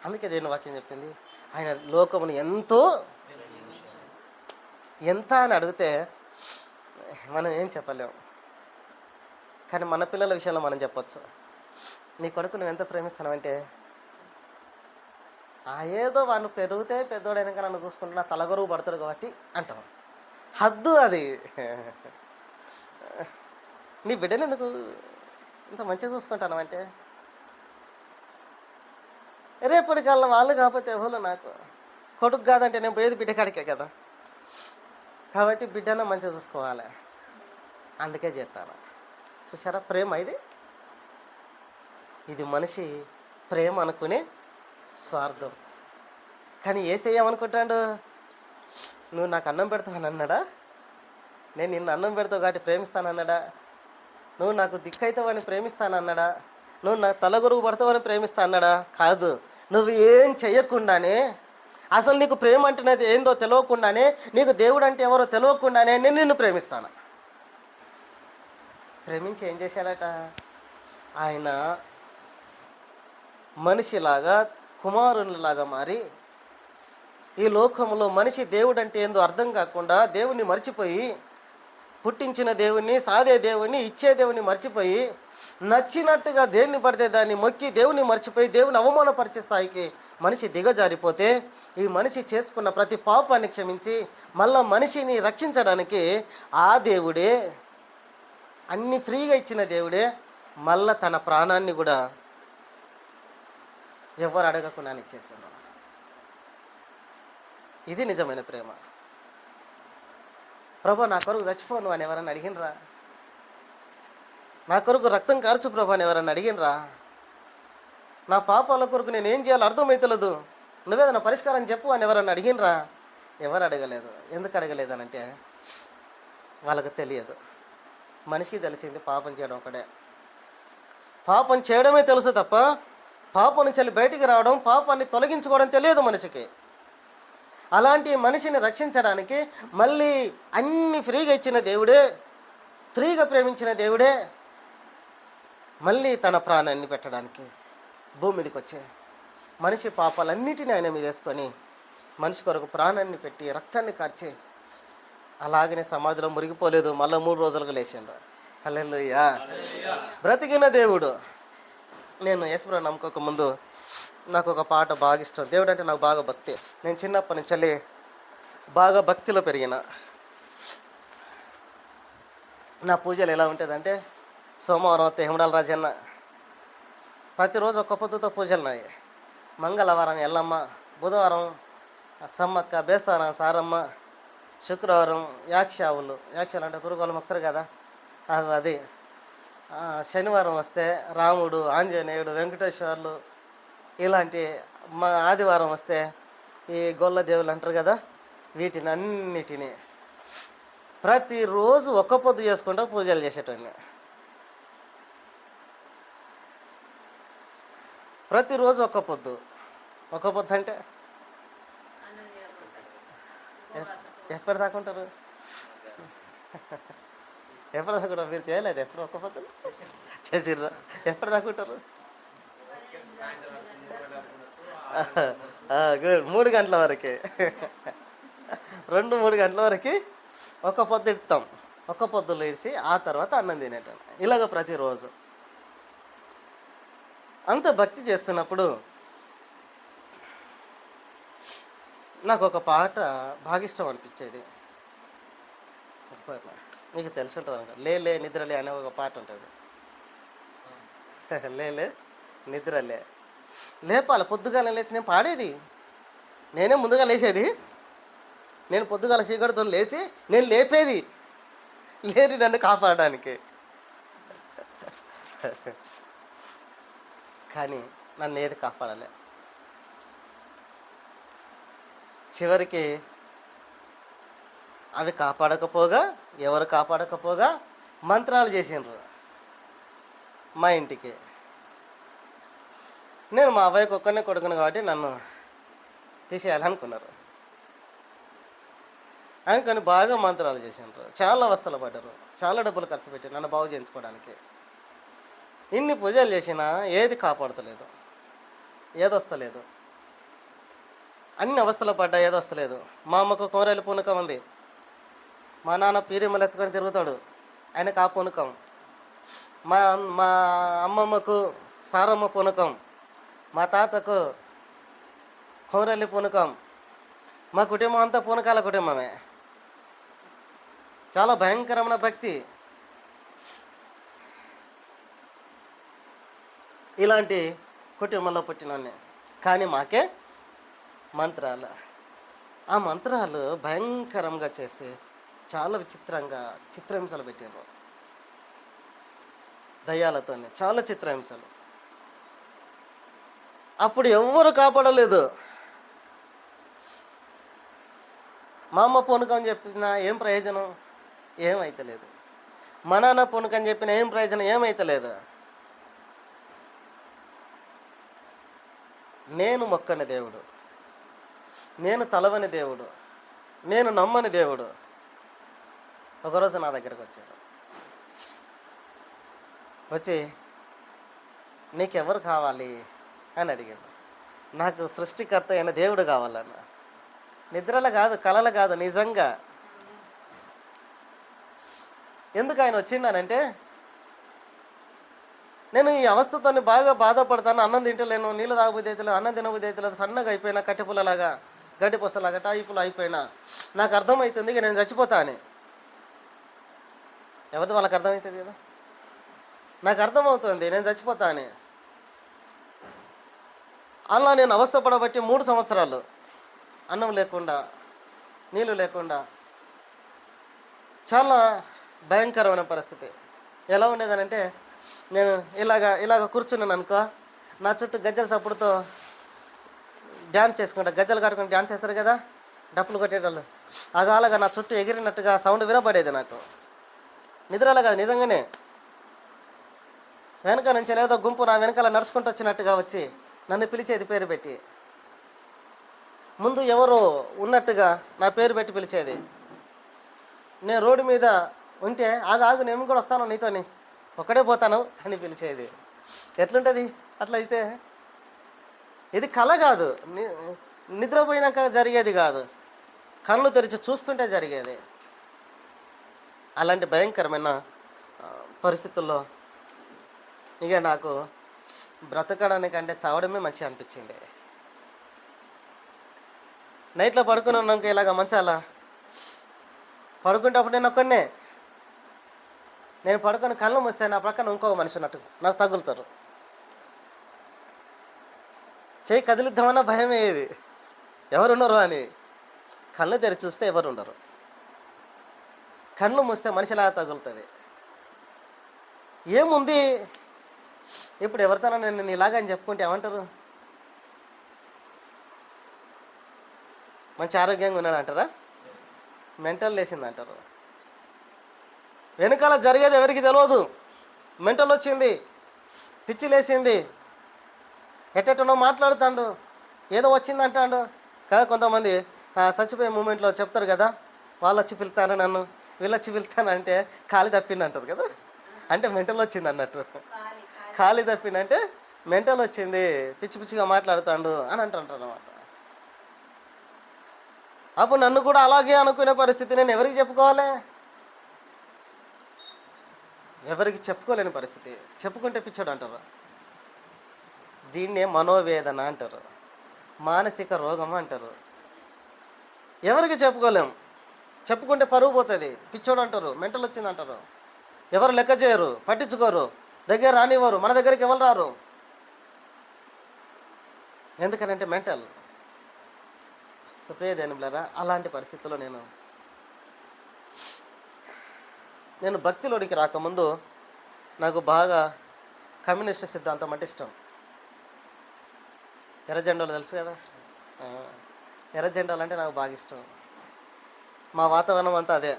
అందుకే దేవుని వాక్యం చెప్తుంది, ఆయన లోకమును ఎంత అని అడిగితే మనం ఏం చెప్పలేము. కానీ మన పిల్లల విషయంలో మనం చెప్పొచ్చు. నీ కొడుకు నువ్వు ఎంత ప్రేమిస్తున్నావంటే, ఏదో వాడిని పెరిగితే పెద్దోడైనాక నన్ను చూసుకుంటున్నా తలగొరువు పడతాడు కాబట్టి అంటాం. హద్దు అది. నీ బిడ్డని ఎందుకు ఇంత మంచిగా చూసుకుంటాను? రేపటి కాలంలో వాళ్ళు కాకపోతే ఎవరు, నాకు కొడుకు కాదంటే నేను పోయేది బిడ్డ కాడికే కదా. కాబట్టి బిడ్డను మంచిగా చూసుకోవాలి, అందుకే చేస్తాను. చూసారా ప్రేమ? ఇది మనిషి ప్రేమ అనుకునే స్వార్థం. కానీ ఏసేయమనుకుంటాడు, నువ్వు నాకు అన్నం పెడతావని అన్నాడా? నేను నిన్ను అన్నం పెడతావు కాబట్టి ప్రేమిస్తానన్నాడా? నువ్వు నాకు దిక్కైతావని ప్రేమిస్తానన్నాడా? నువ్వు నాకు తలగొరువు పడతావని ప్రేమిస్తా అన్నాడా? కాదు. నువ్వు ఏం చెయ్యకుండానే, అసలు నీకు ప్రేమ అంటున్నది ఏందో తెలియకుండానే, నీకు దేవుడు అంటే ఎవరో తెలియకుండానే నేను నిన్ను ప్రేమిస్తాను. ప్రేమించి ఏం చేశాడట? ఆయన మనిషిలాగా కుమారునిలాగా మారి ఈ లోకంలో మనిషి దేవుడు అంటే ఏందో అర్థం కాకుండా దేవుణ్ణి మర్చిపోయి, పుట్టించిన దేవుణ్ణి, సాదే దేవుణ్ణి, ఇచ్చే దేవుణ్ణి మర్చిపోయి, నచ్చినట్టుగా దేన్ని పడితే దాన్ని మొక్కి దేవుని మర్చిపోయి దేవుని అవమానపరిచే స్థాయికి మనిషి దిగజారిపోతే, ఈ మనిషి చేసుకున్న ప్రతి పాపాన్ని క్షమించి మళ్ళా మనిషిని రక్షించడానికి ఆ దేవుడే, అన్ని ఫ్రీగా ఇచ్చిన దేవుడే మళ్ళా తన ప్రాణాన్ని కూడా ఎవరు అడగకుండా ఇచ్చేసాడు. ఇది నిజమైన ప్రేమ. ప్రభా నా కొరకు చచ్చిపోను అని ఎవరన్నా అడిగినరా? నా కొరకు రక్తం కార్చు ప్రభా అని ఎవరన్నా అడిగినరా? నా పాపాల కొరకు నేను ఏం చేయాలో అర్థమవుతలేదు, నువ్వేదన్నా పరిష్కారం చెప్పు అని ఎవరన్నా అడిగినరా? ఎవరు అడగలేదు. ఎందుకు అడగలేదనంటే వాళ్ళకు తెలియదు. మనిషికి తెలిసింది పాపం చేయడం ఒకటే. పాపం చేయడమే తెలుసు తప్ప పాపం నుంచి బయటికి రావడం, పాపాన్ని తొలగించుకోవడం తెలియదు మనిషికి. అలాంటి మనిషిని రక్షించడానికి మళ్ళీ అన్ని ఫ్రీగా ఇచ్చిన దేవుడే, ఫ్రీగా ప్రేమించిన దేవుడే మళ్ళీ తన ప్రాణాన్ని పెట్టడానికి భూమి మీదకి వచ్చే మనిషి పాపాలన్నిటినీ ఆయన మీద వేసుకొని మనిషి కొరకు ప్రాణాన్ని పెట్టి రక్తాన్ని కార్చి అలాగనే సమాధిలో మురిగిపోలేదు, మళ్ళీ 3 రోజులకు లేచిండ్రు. హల్లెలూయా. బ్రతికిన దేవుడు. నేను యేసుప్రభువుని నమ్ముకోక ముందు నాకు ఒక పాట బాగా ఇష్టం. దేవుడు అంటే నాకు బాగా భక్తి. నేను చిన్నప్పటి నుంచి బాగా భక్తిలో పెరిగిన. నా పూజలు ఎలా ఉంటుందంటే, సోమవారం వస్తే హేమడాల రాజన్న, ప్రతిరోజు ఒక్క పొద్దుతో పూజలు నాయి. మంగళవారం ఎల్లమ్మ, బుధవారం సమ్మక్క, బేస్తారం సారమ్మ, శుక్రవారం యాక్షావులు అంటే తురుగోలు మొక్తారు కదా, అది. శనివారం వస్తే రాముడు, ఆంజనేయుడు, వెంకటేశ్వర్లు, ఇలాంటి. ఆదివారం వస్తే ఈ గొల్ల దేవుళ్ళు అంటారు కదా, వీటిని అన్నిటినీ ప్రతిరోజు ఒక్క పొద్దు చేసుకుంటూ పూజలు చేసేటోడిని. ప్రతిరోజు ఒక్క పొద్దు. ఒక్క పొద్దు అంటే ఎప్పటిదాకా ఉంటారు? ఎప్పటిదాకా ఉంటారు? మీరు చేయలేదు ఎప్పుడు ఒక్క పొద్దులు? చేసిర్రా? ఎప్పటిదాకా ఉంటారు? గుడ్. 3 గంటల వరకు, 2-3 గంటల వరకు ఒక్క పొద్దు ఇస్తాం. ఒక్క పొద్దులు ఇడిచి ఆ తర్వాత అన్నం తినేటం. ఇలాగ ప్రతిరోజు అంత భక్తి చేస్తున్నప్పుడు నాకు ఒక పాట బాగా ఇష్టం అనిపించేది. మీకు తెలిసి ఉంటుంది అనుకో, లేలే నిద్రలే అనే ఒక పాట ఉంటుంది. లేలే నిద్రలే, లేపాలి. పొద్దుగాల లేచి నేను పాడేది, నేనే ముందుగా లేచేది. నేను పొద్దుగాల చీకటితో లేచి నేను లేపేది, లేని నన్ను కాపాడడానికి. కానీ నన్ను ఏది కాపాడలే. చివరికి అవి కాపాడకపోగా, ఎవరు కాపాడకపోగా మంత్రాలు చేసిండ్రు మా ఇంటికి. నేను మా అబ్బాయికి ఒక్కనే కొడుకును కాబట్టి నన్ను తీసేయాలనుకున్నారు. అనుకొని బాగా మంత్రాలు చేసిండ్రు. చాలా అవస్థలు పడ్డారు, చాలా డబ్బులు ఖర్చు పెట్టి నన్ను బాగు చేయించుకోవడానికి. ఇన్ని పూజలు చేసినా ఏది కాపాడతలేదు, ఏదొస్తలేదు. అన్ని అవస్థలు పడ్డా ఏదొస్తలేదు. మా అమ్మకు కోరేలు పూనకం ఉంది. మా నాన్న పీరిమలు ఎత్తుకొని తిరుగుతాడు, ఆయనకు ఆ పూనకం. మా మా అమ్మమ్మకు సారమ్మ పూనకం, మా తాతకు కోరెల్లి పూనకం. మా కుటుంబం అంతా పూనకాల కుటుంబమే. చాలా భయంకరమైన భక్తి. ఇలాంటి కుటుంబంలో పుట్టినోన్ని. కానీ మాకే మంత్రాలు, ఆ మంత్రాలు భయంకరంగా చేసి చాలా విచిత్రంగా చిత్రహింసలు పెట్టారు. దయ్యాలతోనే చాలా చిత్రహింసలు. అప్పుడు ఎవ్వరు కాపాడలేదు. మా అమ్మ పూనకం చెప్పినా ఏం ప్రయోజనం? ఏమైతలేదు. మా నాన్న పూనకం చెప్పిన ఏం ప్రయోజనం? ఏమైతలేదు. నేను మొక్కని దేవుడు, నేను తలవని దేవుడు, నేను నమ్మని దేవుడు ఒకరోజు నా దగ్గరకు వచ్చాడు. వచ్చి నీకెవరు కావాలి అని అడిగాడు. నాకు సృష్టికర్త అయిన దేవుడు కావాలన్న. నిద్రలో కాదు, కలలు కాదు, నిజంగా. ఎందుకు ఆయన వచ్చిండానంటే, నేను ఈ అవస్థతో బాగా బాధపడతాను. అన్నం తింటలేను, నీళ్ళు తాగబుద్ధి అవుతలేదు, అన్నం తినబుద్ధి అవుతలేదు, సన్నగా అయిపోయినా, కట్టెపుల్లలాగా, గడ్డిపొసలాగా, టాయిపులు అయిపోయినా. నాకు అర్థమవుతుంది ఇక నేను చచ్చిపోతా అని. ఎవరితో వాళ్ళకి అర్థమవుతుంది కదా. నాకు అర్థమవుతుంది నేను చచ్చిపోతా అని. అలా నేను అవస్థ పడబట్టి 3 సంవత్సరాలు అన్నం లేకుండా, నీళ్ళు లేకుండా, చాలా భయంకరమైన పరిస్థితి. ఎలా ఉండేదనంటే, నేను ఇలాగ కూర్చున్నాను అనుకో, నా చుట్టూ గజ్జల చప్పుడుతో డ్యాన్స్ చేసుకుంటా, గజ్జలు కట్టుకుని డ్యాన్స్ చేస్తారు కదా డప్పులు కొట్టేటోళ్ళు, అలాగా నా చుట్టూ ఎగిరినట్టుగా సౌండ్ వినపడేది నాకు. నిద్రలో కాదు, నిజంగానే. వెనక నుంచి ఏదో గుంపు నా వెనకాల నడుచుకుంటూ వచ్చినట్టుగా వచ్చి నన్ను పిలిచేది పేరు పెట్టి. ముందు ఎవరో ఉన్నట్టుగా నా పేరు పెట్టి పిలిచేది. నేను రోడ్డు మీద ఉంటే ఆగు నేను కూడా వస్తాను నీతోని, ఒక్కడే పోతాను అని పిలిచేది. ఎట్లుంటుంది అట్లా అయితే? ఇది కళ కాదు, నిద్రపోయినాక జరిగేది కాదు, కళ్ళు తెరిచి చూస్తుంటే జరిగేది. అలాంటి భయంకరమైన పరిస్థితుల్లో ఇక నాకు బ్రతకడానికంటే చావడమే మంచిగా అనిపించింది. నైట్లో పడుకున్నాక ఇలాగ మంచాల పడుకుంటప్పుడు నేను ఒక్కనే, నేను పడుకొని కళ్ళు మూస్తే నా ప్రక్కన ఇంకొక మనిషి ఉన్నట్టు నాకు తగులుతారు. చేయి కదిలిద్దామన్నా భయమే ఇది, ఎవరున్నారు అని. కళ్ళు తెరిచి చూస్తే ఎవరు ఉండరు, కళ్ళు మూస్తే మనిషిలాగా తగులుతుంది. ఏముంది ఇప్పుడు ఎవరితో నేను ఇలాగ అని చెప్పుకుంటే ఏమంటారు? మంచి ఆరోగ్యంగా ఉన్నాడు అంటారా? మెంటల్ లేచింది అంటారు. వెనకాల జరిగేది ఎవరికి తెలియదు. మెంటల్ వచ్చింది, పిచ్చి లేచింది, ఎట్టెట్టనో మాట్లాడుతాడు, ఏదో వచ్చింది అంటాడు కదా. కొంతమంది చచ్చిపోయే మూమెంట్లో చెప్తారు కదా, వాళ్ళు వచ్చి పిలుతారు నన్ను, వీళ్ళు వచ్చి పిలుతానంటే ఖాళీ తప్పింది అంటారు కదా. అంటే మెంటల్ వచ్చింది అన్నట్టు. ఖాళీ తప్పిందంటే మెంటల్ వచ్చింది, పిచ్చి పిచ్చిగా మాట్లాడుతాడు అని అంటారు అన్నమాట. అప్పుడు నన్ను కూడా అలాగే అనుకునే పరిస్థితి. నేను ఎవరికి చెప్పుకోవాలి? ఎవరికి చెప్పుకోలేని పరిస్థితి. చెప్పుకుంటే పిచ్చోడు అంటారు. దీన్నే మనోవేదన అంటారు, మానసిక రోగం అంటారు. ఎవరికి చెప్పుకోలేం. చెప్పుకుంటే పరువు పోతుంది, పిచ్చోడు అంటారు, మెంటల్ వచ్చింది అంటారు. ఎవరు లెక్క చేయరు, పట్టించుకోరు, దగ్గర రానివ్వరు. మన దగ్గరికి ఎవరు రారు, ఎందుకనంటే మెంటల్. సో ప్రియదేనులారా, అలాంటి పరిస్థితుల్లో నేను భక్తిలోనికి రాకముందు నాకు బాగా కమ్యూనిస్ట్ సిద్ధాంతం అంటే ఇష్టం. ఎర్రజెండాలు తెలుసు కదా, ఎర్రజెండాలు అంటే నాకు బాగా ఇష్టం. మా వాతావరణం అంతా అదే.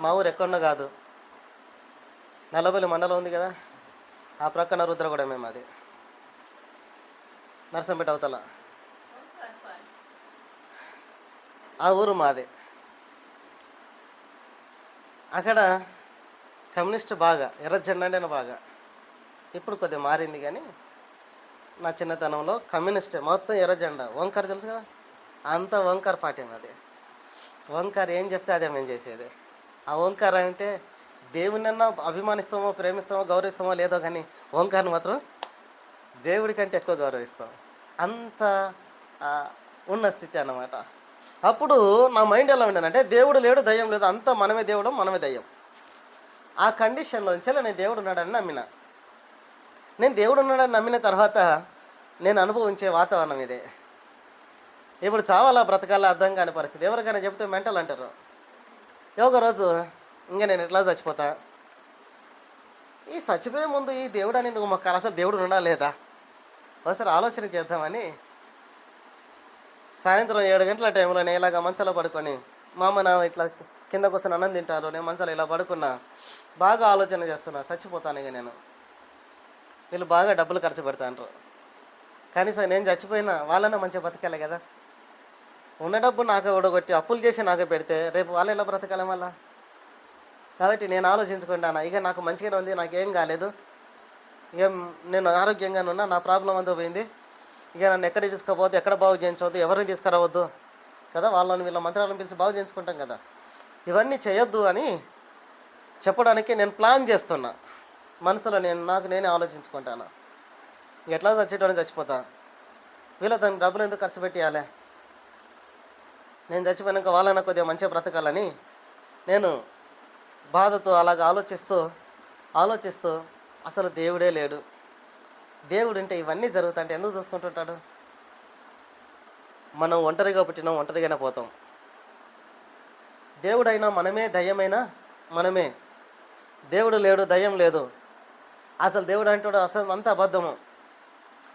మా ఊరు ఎక్కడో కాదు, నల్లబల్లి మండలం ఉంది కదా, ఆ ప్రక్కన రుద్రగూడెం మేము, అది నర్సంపేట అవతల ఆ ఊరు మాది. అక్కడ కమ్యూనిస్ట్ బాగా, ఎర్ర జెండా అంటే బాగా. ఇప్పుడు కొద్దిగా మారింది కానీ నా చిన్నతనంలో కమ్యూనిస్ట్ మొత్తం ఎర్ర జెండా. ఓంకార్ తెలుసు కదా, అంత ఓంకార్ పార్టీ అది. ఓంకార్ ఏం చెప్తే అదే మేము చేసేది. ఆ ఓంకార్ అంటే దేవునన్నా అభిమానిస్తామో, ప్రేమిస్తామో, గౌరవిస్తామో లేదో కానీ ఓంకార్ని మాత్రం దేవుడి కంటే ఎక్కువ గౌరవిస్తాం. అంత ఉన్న స్థితి అన్నమాట. అప్పుడు నా మైండ్ ఎలా ఉండేనంటే, దేవుడు లేడు, దయ్యం లేదు, అంతా మనమే దేవుడు, మనమే దయ్యం. ఆ కండిషన్లోంచి నేను దేవుడు ఉన్నాడని నమ్మిన. నేను దేవుడు ఉన్నాడని నమ్మిన తర్వాత నేను అనుభవించే వాతావరణం ఇదే. ఇప్పుడు చావాలా బ్రతకాలా అర్థం కాని పరిస్థితి. ఎవరికైనా చెప్తే మెంటల్ అంటారు. ఒక రోజు ఇంకా నేను ఎట్లా చచ్చిపోతా, ఈ చచ్చిపోయే ముందు ఈ దేవుడు అని ఎందుకు మొక్కాలి, అసలు దేవుడు ఉండా లేదా, ఒకసారి ఆలోచన చేద్దామని సాయంత్రం 7 గంటల టైంలో నేను ఇలాగ మంచాలో పడుకొని, మా అమ్మ నాన్న ఇట్లా కింద కూర్చొని అన్నం తింటారు, నేను మంచాలో ఇలా పడుకున్నా, బాగా ఆలోచన చేస్తున్నా, చచ్చిపోతాను ఇక నేను. వీళ్ళు బాగా డబ్బులు ఖర్చు పెడతాంటారు, కనీసం నేను చచ్చిపోయినా వాళ్ళన్నా మంచిగా బతకాలి కదా. ఉన్న డబ్బు నాకే ఓడగొట్టి అప్పులు చేసి నాకే పెడితే రేపు వాళ్ళు ఎలా బ్రతకాలి మళ్ళా. కాబట్టి నేను ఆలోచించుకుంటాను, ఇక నాకు మంచిగానే ఉంది, నాకేం కాలేదు, ఇక నేను ఆరోగ్యంగానే ఉన్నా, నా ప్రాబ్లం అంతా పోయింది, ఇక నన్ను ఎక్కడికి తీసుకుపోవద్దు, ఎక్కడ బాగు చేయించవద్దు, ఎవరిని తీసుకురావద్దు, కదా, వాళ్ళని వీళ్ళ మంత్రాలను పిలిచి బాగు చేయించుకుంటాం కదా. ఇవన్నీ చేయొద్దు అని చెప్పడానికి నేను ప్లాన్ చేస్తున్నా. మనసులో నేనే ఆలోచించుకుంటాను, ఎట్లా చచ్చేటోని చచ్చిపోతా, వీళ్ళ దానికి డబ్బులు ఎందుకు ఖర్చు పెట్టేయాలి, నేను చచ్చిపోయినాక వాళ్ళైనా కొద్దిగా మంచిగా బ్రతకాలని నేను బాధతో అలాగ ఆలోచిస్తూ అసలు దేవుడే లేడు, దేవుడు ఉంటే ఇవన్నీ జరుగుతాంటే ఎందుకు చూసుకుంటుంటాడు, మనం ఒంటరిగా పుట్టినాం, ఒంటరిగానే పోతాం, దేవుడైనా మనమే, దయ్యమైనా మనమే, దేవుడు లేడు, దయ్యం లేదు, అసలు దేవుడు అనేటోడు అసలు అంత అబద్ధము.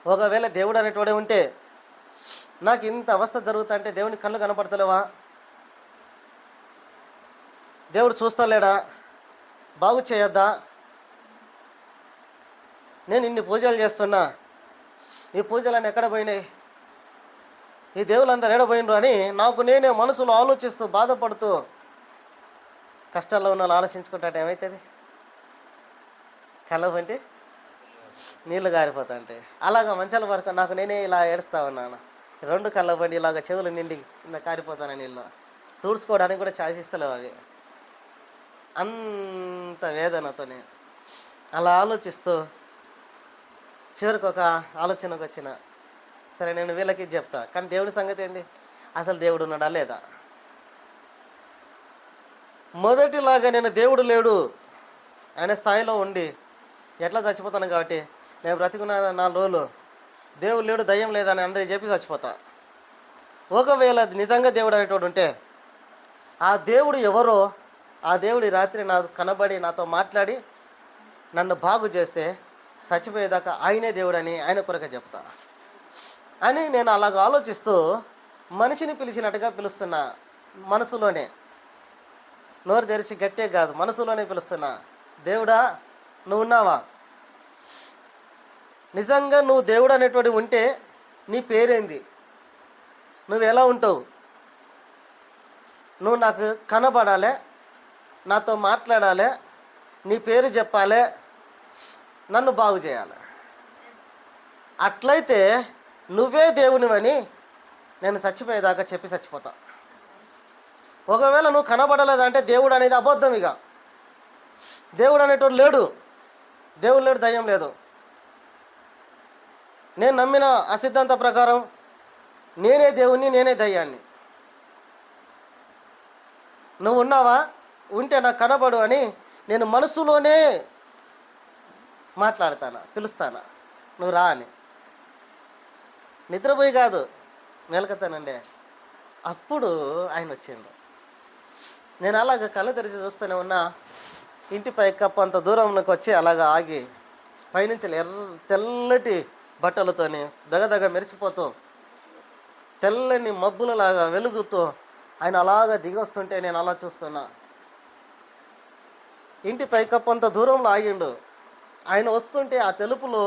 ఒకవేళ దేవుడు అనేటోడే ఉంటే నాకు ఇంత అవస్థ జరుగుతుంటే దేవుని కళ్ళు కనపడతలేవా, దేవుడు చూస్తలేడా, బాగు చేయొద్దా, నేను ఇన్ని పూజలు చేస్తున్నా, ఈ పూజలన్నీ ఎక్కడ పోయినాయి, ఈ దేవుళ్ళందరూ ఎడపోయినరు అని నాకు నేనే మనసులో ఆలోచిస్తూ బాధపడుతూ కష్టాల్లో ఉన్న వాళ్ళు ఆలోచించుకుంటే ఏమవుతుంది, కళ్ళ వంటి నీళ్ళు గారిపోతా అంటే అలాగా మంచాల వరకు నాకు నేనే ఇలా ఏడుస్తా ఉన్నాను, 2 కళ్ళ బండి ఇలాగ చెవులు నిండి కింద కారిపోతాను నీళ్ళు, తుడుచుకోవడానికి కూడా ఛాయిస్తలేవు అవి, అంత వేదనతోనే అలా ఆలోచిస్తూ చివరికి ఒక ఆలోచనకు వచ్చిన, సరే నేను వీళ్ళకి చెప్తా, కానీ దేవుడి సంగతి ఏంది, అసలు దేవుడు ఉన్నాడా లేదా, మొదటిలాగా నేను దేవుడు లేడు అనే స్థాయిలో ఉండి ఎట్లా చచ్చిపోతాను, కాబట్టి నేను బ్రతికున్న 4 రోజులు దేవుడు లేడు, దయ్యం లేదని అందరికీ చెప్పి చచ్చిపోతా. ఒకవేళ నిజంగా దేవుడు అనేటోడు ఉంటే ఆ దేవుడు ఎవరో, ఆ దేవుడి రాత్రి నాకు కనబడి నాతో మాట్లాడి నన్ను బాగు చేస్తే చచ్చిపోయేదాకా ఆయనే దేవుడని ఆయన కొరకే చెప్తా అని నేను అలాగ ఆలోచిస్తూ మనిషిని పిలిచినట్టుగా పిలుస్తున్నా, మనసులోనే, నోరు తెరిచి గట్టే కాదు, మనసులోనే పిలుస్తున్నా, దేవుడా నువ్వు ఉన్నావా, నిజంగా నువ్వు దేవుడు అనేటువంటి ఉంటే నీ పేరేంది, నువ్వు ఎలా ఉంటావు, నువ్వు నాకు కనబడాలి, నాతో మాట్లాడాలి, నీ పేరు చెప్పాలి, నన్ను బాగు చేయాలి, అట్లయితే నువ్వే దేవునివని నేను చచ్చిపోయేదాకా చెప్పి చచ్చిపోతా. ఒకవేళ నువ్వు కనబడలేదంటే దేవుడు అనేది అబద్ధం, ఇక దేవుడు అనేటోడు లేడు, దేవుడు లేడు, దయ్యం లేదు. నేను నమ్మిన ఆ సిద్ధాంత ప్రకారం నేనే దేవుణ్ణి, నేనే దయ్యాన్ని. నువ్వు ఉన్నావా, ఉంటే నాకు కనబడు అని నేను మనసులోనే మాట్లాడతాను, పిలుస్తాను, నువ్వు రా అని. నిద్రపోయి కాదు, మేల్కతానండి. అప్పుడు ఆయన వచ్చిండు. నేను అలాగ కళ్ళు తెరిచి చూస్తూనే ఉన్నా, ఇంటి పైకప్పు అంత దూరంలోకి వచ్చి అలాగ ఆగి పైనుంచి తెల్లటి బట్టలతోని దగదగ మెరిసిపోతూ తెల్లని మబ్బులలాగా వెలుగుతూ ఆయన అలాగా దిగొస్తుంటే నేను అలా చూస్తున్నా. ఇంటి పైకప్పు అంత దూరంలో ఆగిండు. ఆయన వస్తుంటే ఆ తెలుపులో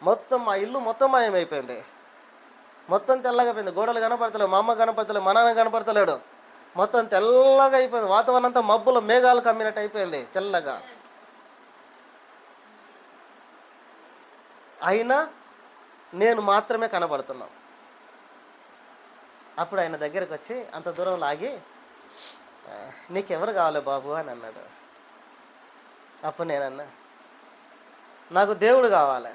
మొత్తం ఆ ఇల్లు మొత్తం మాయమైపోయింది, మొత్తం తెల్లగా అయిపోయింది, గోడలు కనపడతలేవు, మా అమ్మ కనపడతలేవు, మా నాన్న కనపడతలేడు, మొత్తం తెల్లగా అయిపోయింది, వాతావరణం అంతా మబ్బులు మేఘాలు కమ్మినట్టు అయిపోయింది తెల్లగా. అయినా నేను మాత్రమే కనబడుతున్నాం. అప్పుడు ఆయన దగ్గరికి వచ్చి అంత దూరం లాగి, నీకెవరు కావాలి బాబు అని అన్నాడు. అప్పుడు నేనన్నా, నాకు దేవుడు కావాలి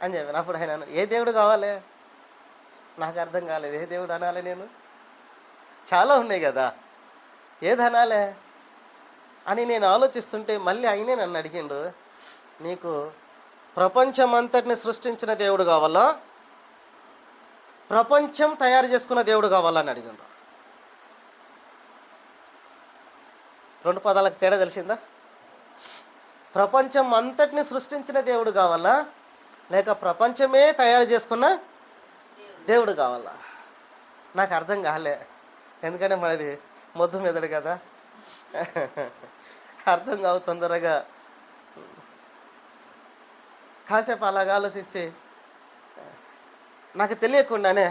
అని చెప్పాను. అప్పుడు ఆయన ఏ దేవుడు కావాలి, నాకు అర్థం కాలేదు, ఏ దేవుడు అనాలి, నేను చాలా ఉన్నాయి కదా, ఏది అనాలే అని నేను ఆలోచిస్తుంటే మళ్ళీ ఆయనే నన్ను అడిగిండు, నీకు ప్రపంచమంతటిని సృష్టించిన దేవుడు కావాలా, ప్రపంచం తయారు చేసుకున్న దేవుడు కావాలని అడిగిండు. 2 పదాలకు తేడా తెలిసిందా? ప్రపంచం అంతటిని సృష్టించిన దేవుడు కావాలా, లేక ప్రపంచమే తయారు చేసుకున్న దేవుడు కావాలా? నాకు అర్థం కాలే, ఎందుకంటే మనది మొద్దు మెదడు కదా, అర్థం కావు తొందరగా. కాసేపు అలాగా ఆలోచించి నాకు తెలియకుండానే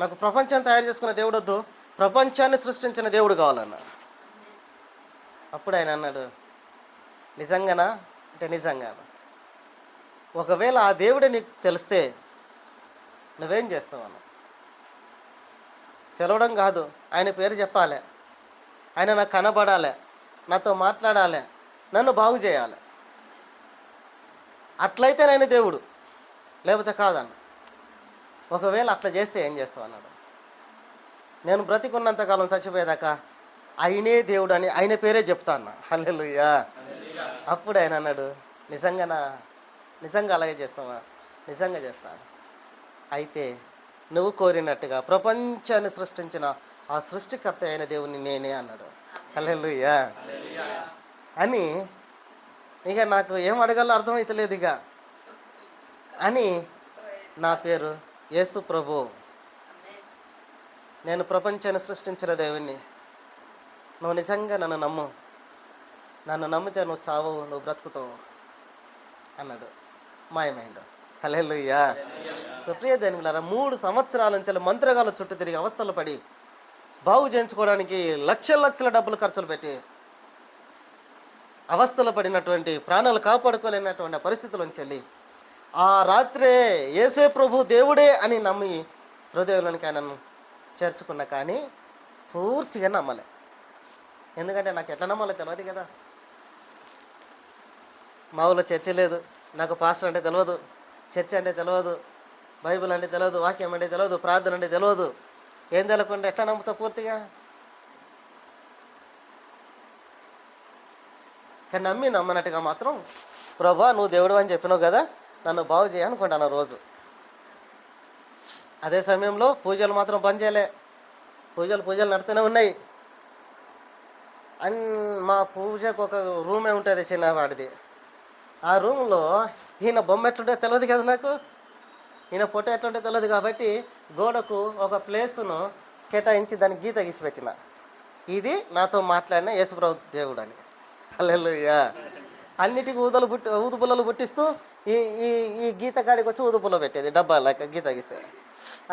నాకు ప్రపంచం తయారు చేసుకున్న దేవుడు వద్దు, ప్రపంచాన్ని సృష్టించిన దేవుడు కావాలన్నా. అప్పుడు ఆయన అన్నాడు, నిజంగానా అంటే నిజంగానా, ఒకవేళ ఆ దేవుడే నీకు తెలిస్తే నువ్వేం చేస్తావు అన్న. తెలవడం కాదు, ఆయన పేరు చెప్పాలి, ఆయన నాకు కనబడాలి, నాతో మాట్లాడాలి, నన్ను బాగు చేయాలి. అట్లయితే నేను దేవుడు, లేకపోతే కాదన్న. ఒకవేళ అట్లా చేస్తే ఏం చేస్తావు అన్నాడు. నేను బ్రతికున్నంతకాలం చచ్చిపోయేదాకా ఆయనే దేవుడు అని ఆయన పేరే చెప్తా అన్న. హల్లెలూయా. అప్పుడు ఆయన అన్నాడు, నిజంగా అలాగే చేస్తావా? నిజంగా చేస్తాను. అయితే నువ్వు కోరినట్టుగా ప్రపంచాన్ని సృష్టించిన ఆ సృష్టికర్త అయిన దేవుని నేనే అన్నాడు. హల్లెలూయా అని. ఇక నాకు ఏం అడగాలో అర్థమవుతలేదు ఇక అని. నా పేరు యేసు ప్రభు, నేను ప్రపంచాన్ని సృష్టించిన దేవుణ్ణి, నువ్వు నిజంగా నన్ను నమ్ము, నన్ను నమ్మితే నువ్వు చావవు, నువ్వు బ్రతుకుతావు అన్నాడు. మాయమైండు. హల్లెలూయా. సో ప్రియ దేవులారా, 3 సంవత్సరాల నుంచి మంత్రగాల చుట్టూ తిరిగి అవస్థలు పడి బాగు చేయించుకోవడానికి లక్షల డబ్బులు ఖర్చులు పెట్టి అవస్థలు పడినటువంటి, ప్రాణాలు కాపాడుకోలేనటువంటి పరిస్థితుల్లోంచి వెళ్ళి ఆ రాత్రే యేసే ప్రభు దేవుడే అని నమ్మి హృదయంలోనికి ఆయనను చేర్చుకున్నా. కానీ పూర్తిగా నమ్మలే. ఎందుకంటే నాకు ఎట్లా నమ్మాలో తెలియదు కదా. మా ఊళ్ళో చర్చ లేదు, నాకు పాస్టర్ అంటే తెలియదు, చర్చ అంటే తెలియదు, బైబిల్ అంటే తెలియదు, వాక్యం అంటే తెలియదు, ప్రార్థన అంటే తెలియదు. ఏం తెలియకుండా ఎట్లా నమ్ముతావు పూర్తిగా? కానీ నమ్మనట్టుగా మాత్రం, ప్రభా నువ్వు దేవుడు అని చెప్పినావు కదా, నన్ను బాగు చేయనుకుంటాను రోజు. అదే సమయంలో పూజలు మాత్రం బంద్ చేయలే. పూజలు నడుతూనే ఉన్నాయి. మా పూజకు ఒక రూమే ఉంటుంది, చిన్నవాడిది. ఆ రూమ్లో ఈయన బొమ్మ ఎట్లుంటే తెలియదు కదా నాకు, ఈయన ఫోటో ఎట్లుంటే తెలియదు. కాబట్టి గోడకు ఒక ప్లేసును కేటాయించి దానికి గీత గీసిపెట్టిన, ఇది నాతో మాట్లాడిన యేసుప్రభు దేవుడు అని. హల్లెలూయా. అన్నిటికీ ఊదుపుల్లలు పుట్టిస్తూ ఈ గీత కాడికి వచ్చి ఊదుపుల్ల పెట్టేది, డబ్బా లెక్క గీత గీసే.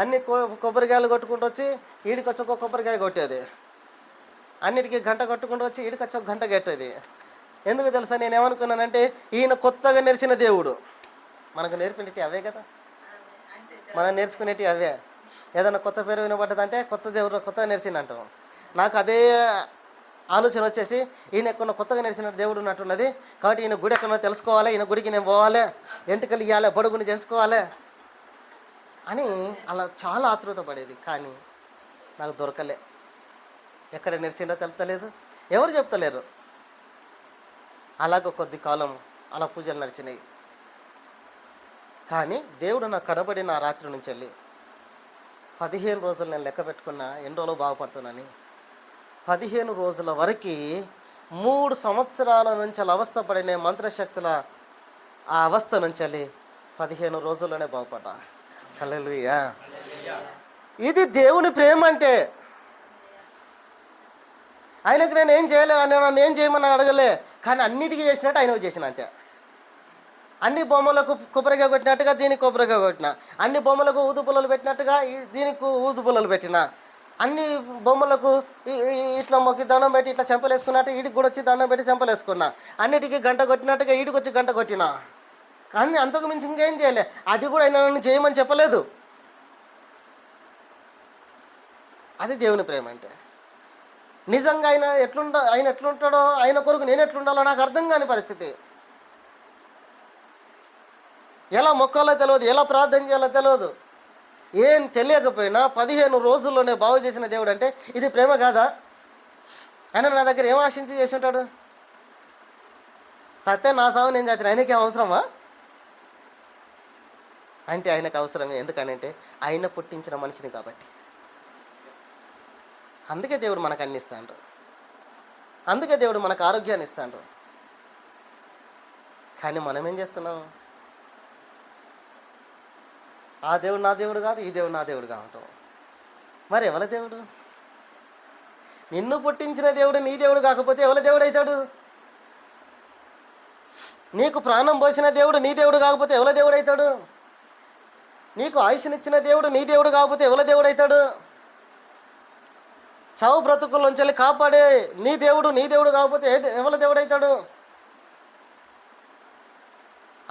అన్ని కొబ్బరికాయలు కొట్టుకుంటూ వచ్చి ఈడికి వచ్చి ఒక కొబ్బరికాయ కొట్టేది. అన్నిటికీ గంట కొట్టుకుంటూ వచ్చి ఈడికి వచ్చి ఒక గంట కట్టేది. ఎందుకు తెలుసా? నేను ఏమనుకున్నానంటే, ఈయన కొత్తగా నేర్చిన దేవుడు. మనకు నేర్పినవి అవే కదా, మనం నేర్చుకునేవి అవే. ఏదైనా కొత్త పేరు వినబడ్డదంటే కొత్త దేవుడు కొత్తగా నేర్చిందంటాం. నాకు అదే ఆలోచన వచ్చేసి, ఈయన ఎక్కడ కొత్తగా నేర్చిన దేవుడు ఉన్నట్టున్నది, కాబట్టి ఈయన గుడి ఎక్కడో తెలుసుకోవాలి, ఈయన గుడికి నేను పోవాలి, ఎంటుకలు ఇవ్వాలి, బడుగుని చేయించుకోవాలి అని అలా చాలా ఆతృత పడేది. కానీ నాకు దొరకలే. ఎక్కడ నేర్చిందో తెలుస్తలేదు, ఎవరు చెప్తలేరు. అలాగ కొద్ది కాలం అలా పూజలు నడిచినాయి. కానీ దేవుడు నాకు కనబడిన ఆ రాత్రి నుంచి వెళ్ళి 15 రోజులు నేను లెక్క పెట్టుకున్నా, ఎన్ని రోజులు బాగుపడుతున్నాని. 15 రోజుల వరకు 3 సంవత్సరాల నుంచి అలా అవస్థ పడిన మంత్రశక్తుల ఆ అవస్థ నుంచి వెళ్ళి 15 రోజుల్లోనే బాగుపడ్డా. హల్లెలూయా. ఇది దేవుని ప్రేమ అంటే. ఆయనకు నేను ఏం చేయలే, నన్ను ఏం చేయమని అడగలే, కానీ అన్నిటికీ చేసినట్టు ఆయన చేసిన అంతే. అన్ని బొమ్మలకు కొబ్బరిగా కొట్టినట్టుగా దీనికి కొబ్బరిగా కొట్టిన, అన్ని బొమ్మలకు ఊదు పుల్లలు పెట్టినట్టుగా దీనికి ఊదు పుల్లలు పెట్టిన, అన్ని బొమ్మలకు ఇట్లా మొక్కి దండం పెట్టి ఇట్లా చెంపలు వేసుకున్నట్టు వీడికి కూడా వచ్చి దండం పెట్టి చెంపలు వేసుకున్నా, అన్నిటికీ గంట కొట్టినట్టుగా వీడికి వచ్చి గంట కొట్టిన. కానీ అంతకు మించి ఇంకేం చేయలే. అది కూడా ఆయన నన్ను చేయమని చెప్పలేదు. అది దేవుని ప్రేమ అంటే. నిజంగా ఆయన ఎట్లుంటాడో, ఆయన కొరకు నేను ఎట్లుండాలో నాకు అర్థం కాని పరిస్థితి. ఎలా మొక్కాలో తెలియదు, ఎలా ప్రార్థన చేయాలో తెలియదు, ఏం తెలియకపోయినా 15 రోజుల్లోనే బాగు చేసిన దేవుడు అంటే ఇది ప్రేమ కాదా? ఆయన నా దగ్గర ఏం ఆశించి చేసి ఉంటాడు? సత్యం నా సాగు నేను చేసిన, ఆయనకేం అవసరమా? అంటే ఆయనకు అవసరమే. ఎందుకనంటే ఆయన పుట్టించిన మనిషిని కాబట్టి. అందుకే దేవుడు మనకు అన్ని ఇస్తాడు, అందుకే దేవుడు మనకు ఆరోగ్యాన్ని ఇస్తాడు. కానీ మనం ఏం చేస్తున్నాం? ఆ దేవుడు నా దేవుడు కాదు, ఈ దేవుడు నా దేవుడు కావటం. మరి ఎవరి దేవుడు? నిన్ను పుట్టించిన దేవుడు నీ దేవుడు కాకపోతే ఎవరి దేవుడు అవుతాడు? నీకు ప్రాణం పోసిన దేవుడు నీ దేవుడు కాకపోతే ఎవరి దేవుడు అవుతాడు? నీకు ఆయుష్నిచ్చిన దేవుడు నీ దేవుడు కాకపోతే ఎవరి దేవుడు అవుతాడు? చావు బ్రతుకుల్లోంచి కాపాడే నీ దేవుడు కాకపోతే ఎవరి దేవుడు అవుతాడు?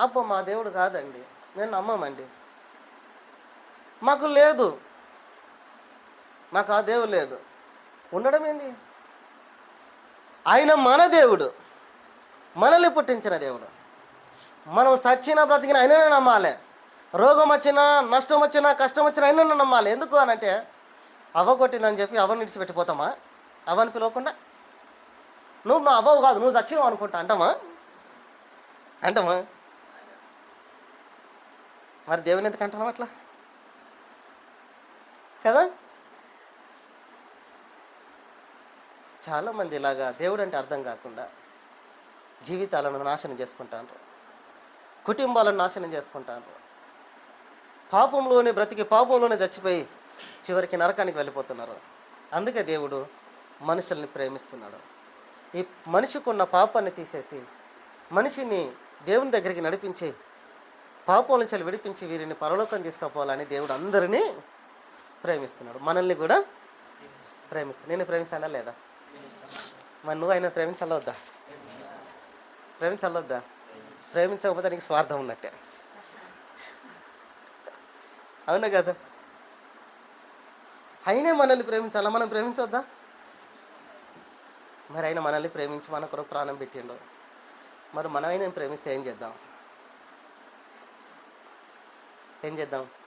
అబ్బో మా దేవుడు కాదండి, మేము నమ్మమండి, మాకు లేదు, మాకు ఆ దేవుడు లేదు. ఉండడం ఏంది? ఆయన మన దేవుడు, మనల్ని పుట్టించిన దేవుడు. మనం సచ్చినా బ్రతికిన ఆయననే నమ్మాలి. రోగం వచ్చినా, నష్టం వచ్చినా, కష్టం వచ్చినా ఆయననే నమ్మాలి. ఎందుకు అనంటే అవ్వ కొట్టిందని చెప్పి అవ్వని విడిచిపెట్టిపోతామా? అవ్వని పిలవకుండా నువ్వు నా అవ్వవు కాదు, నువ్వు చచ్చినావు అనుకుంటా అంటామా? మరి దేవుని ఎందుకు అంటున్నాం అట్లా కదా? చాలామంది ఇలాగా దేవుడు అంటే అర్థం కాకుండా జీవితాలను నాశనం చేసుకుంటారు, కుటుంబాలను నాశనం చేసుకుంటారు, పాపంలోనే బ్రతికి పాపంలోనే చచ్చిపోయి చివరికి నరకానికి వెళ్ళిపోతున్నారు. అందుకే దేవుడు మనుషుల్ని ప్రేమిస్తున్నాడు. ఈ మనిషికి ఉన్న పాపాన్ని తీసేసి మనిషిని దేవుని దగ్గరికి నడిపించి పాపం నుంచి విడిపించి వీరిని పరలోకం తీసుకుపోవాలని దేవుడు అందరినీ ప్రేమిస్తున్నాడు. మనల్ని కూడా ప్రేమిస్తాడు. నేను ప్రేమిస్తానా లేదా? మరి నువ్వు ఆయన ప్రేమించాలొద్దా? ప్రేమించాలొద్దా? ప్రేమించకపోతే నీకు స్వార్థం ఉన్నట్టే, అవునా కదా? అయినే మనల్ని ప్రేమించాలా, మనం ప్రేమించొద్దా? మరి ఆయన మనల్ని ప్రేమించి మన కొరకు ప్రాణం పెట్టిండు. మరి మనం ఆయన ప్రేమిస్తే ఏం చేద్దాం?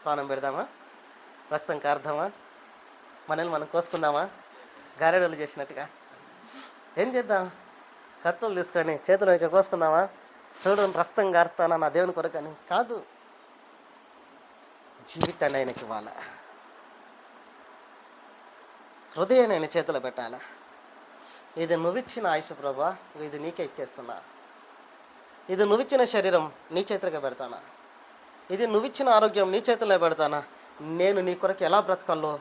ప్రాణం పెడదామా? రక్తం కార్దామా? మనల్ని మనం కోసుకుందామా? గారెడోళ్ళు చేసినట్టుగా ఏం చేద్దాం? కత్తులు తీసుకొని చేతులు ఇంకా కోసుకుందామా? చూడండి రక్తం గారుతానా నా దేవుని కొరకని కాదు, జీవితాన్ని ఆయనకి ఇవ్వాల, హృదయాన్ని ఆయన చేతిలో పెట్టాలా. ఇది నువ్విచ్చిన ఆయుష్ ప్రభా, ఇది నీకే ఇచ్చేస్తున్నా. ఇది నువ్విచ్చిన శరీరం నీ చేతులుగా పెడతానా. ఇది నువ్విచ్చిన ఆరోగ్యం నీ చేతుల్లో పెడతానా. నేను నీ కొరకు ఎలా బ్రతకాలో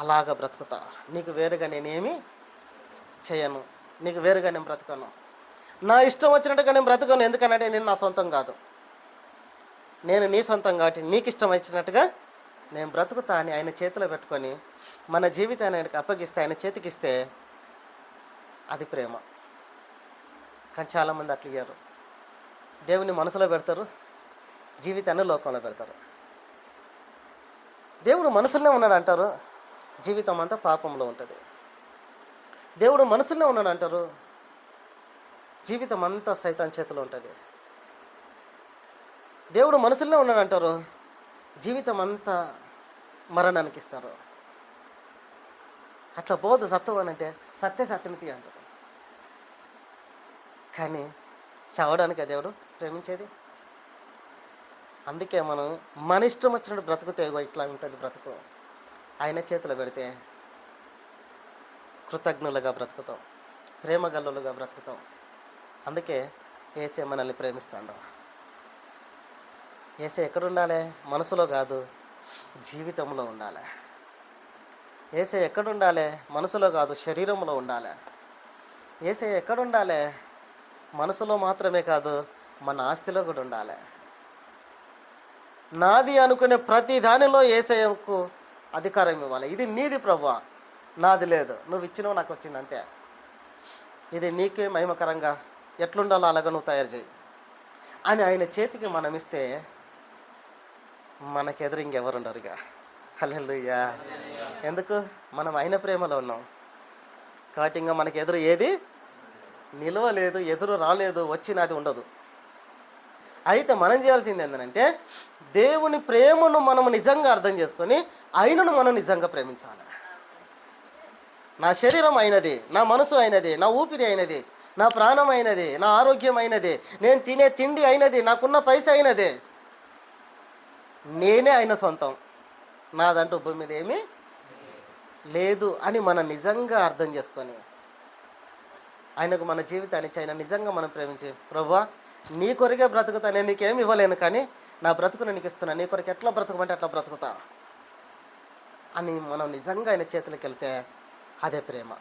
అలాగ బ్రతుకుతా. నీకు వేరుగా నేనేమి చేయను, నీకు వేరుగా నేను బ్రతకను. నా ఇష్టం వచ్చినట్టుగా నేను బ్రతకను. ఎందుకనంటే నేను నా సొంతం కాదు, నేను నీ సొంతం కాబట్టి నీకు ఇష్టం వచ్చినట్టుగా నేను బ్రతుకుతా అని ఆయన చేతిలో పెట్టుకొని మన జీవితాన్ని ఆయనకి అప్పగిస్తే, ఆయన చేతికిస్తే అది ప్రేమ. కానీ చాలామంది అట్లా ఇయ్యారు. దేవుని మనసులో పెడతారు, జీవితాన్ని లోకంలో పెడతారు. దేవుడు మనసులోనే ఉన్నాడు అంటారు, జీవితం అంతా పాపంలో ఉంటుంది. దేవుడు మనసులోనే ఉన్నాడు అంటారు, జీవితం అంతా సైతాన్ చేతిలో ఉంటుంది. దేవుడు మనసులోనే ఉన్నాడు అంటారు, జీవితం అంతా మరణానికి ఇస్తారు. అట్లా బోధ సత్వం అని అంటే సత్యమితి అంటారు. కానీ చావడానికి దేవుడు ప్రేమించేది. అందుకే మనం మన ఇష్టం వచ్చినట్టు బ్రతుకుతే ఇట్లా ఉంటుంది బ్రతుకు. ఆయన చేతిలో పెడితే కృతజ్ఞులుగా బ్రతుకుతాం, ప్రేమగల్లులుగా బ్రతుకుతాం. అందుకే యేసే మనల్ని ప్రేమిస్తాడు. యేసే ఎక్కడుండాలి? మనసులో కాదు, జీవితంలో ఉండాలి. యేసే ఎక్కడుండాలి? మనసులో కాదు, శరీరంలో ఉండాలి. యేసే ఎక్కడుండాలి? మనసులో మాత్రమే కాదు, మన ఆస్తిలో కూడా ఉండాలి. నాది అనుకునే ప్రతి దానిలో యేసయ్యకు అధికారం ఇవ్వాలి. ఇది నీది ప్రభువా, నాది లేదు, నువ్వు ఇచ్చినవు నాకు వచ్చింది అంతే. ఇది నీకే మహిమకరంగా ఎట్లుండాలో అలాగా నువ్వు తయారు చేయి అని ఆయన చేతికి మనం ఇస్తే మనకెదురు ఇంకెవరు ఉండరు. ఇక హల్లెలూయా. ఎందుకు? మనం ఆయన ప్రేమలో ఉన్నాం కాబట్టి ఇంకా మనకి ఎదురు ఏది నిలవలేదు, ఎదురు రాలేదు, వచ్చినది ఉండదు. అయితే మనం చేయాల్సింది ఏంటంటే దేవుని ప్రేమను మనం నిజంగా అర్థం చేసుకొని ఆయనను మనం నిజంగా ప్రేమించాలి. నా శరీరం అయినది, నా మనసు అయినది, నా ఊపిరి అయినది, నా ప్రాణం అయినది, నా ఆరోగ్యం అయినది, నేను తినే తిండి అయినది, నాకున్న పైస అయినది, నేనే ఆయన సొంతం, నాదంటూ భూమి మీద ఏమీ లేదు అని మనం నిజంగా అర్థం చేసుకొని ఆయనకు మన జీవితాన్ని ఇచ్చి ఆయన నిజంగా మనం ప్రేమించి, ప్రభువా నీ కొరకే బ్రతుకుతా, నేను నీకేమి ఇవ్వలేను కానీ నా బ్రతుకుని నీకు ఇస్తున్నా, నీ కొరకు ఎట్లా బ్రతుకమంటే అట్లా బ్రతుకుతా అని మనం నిజంగా ఆయన చేతులకు వెళ్తే అదే ప్రేమ.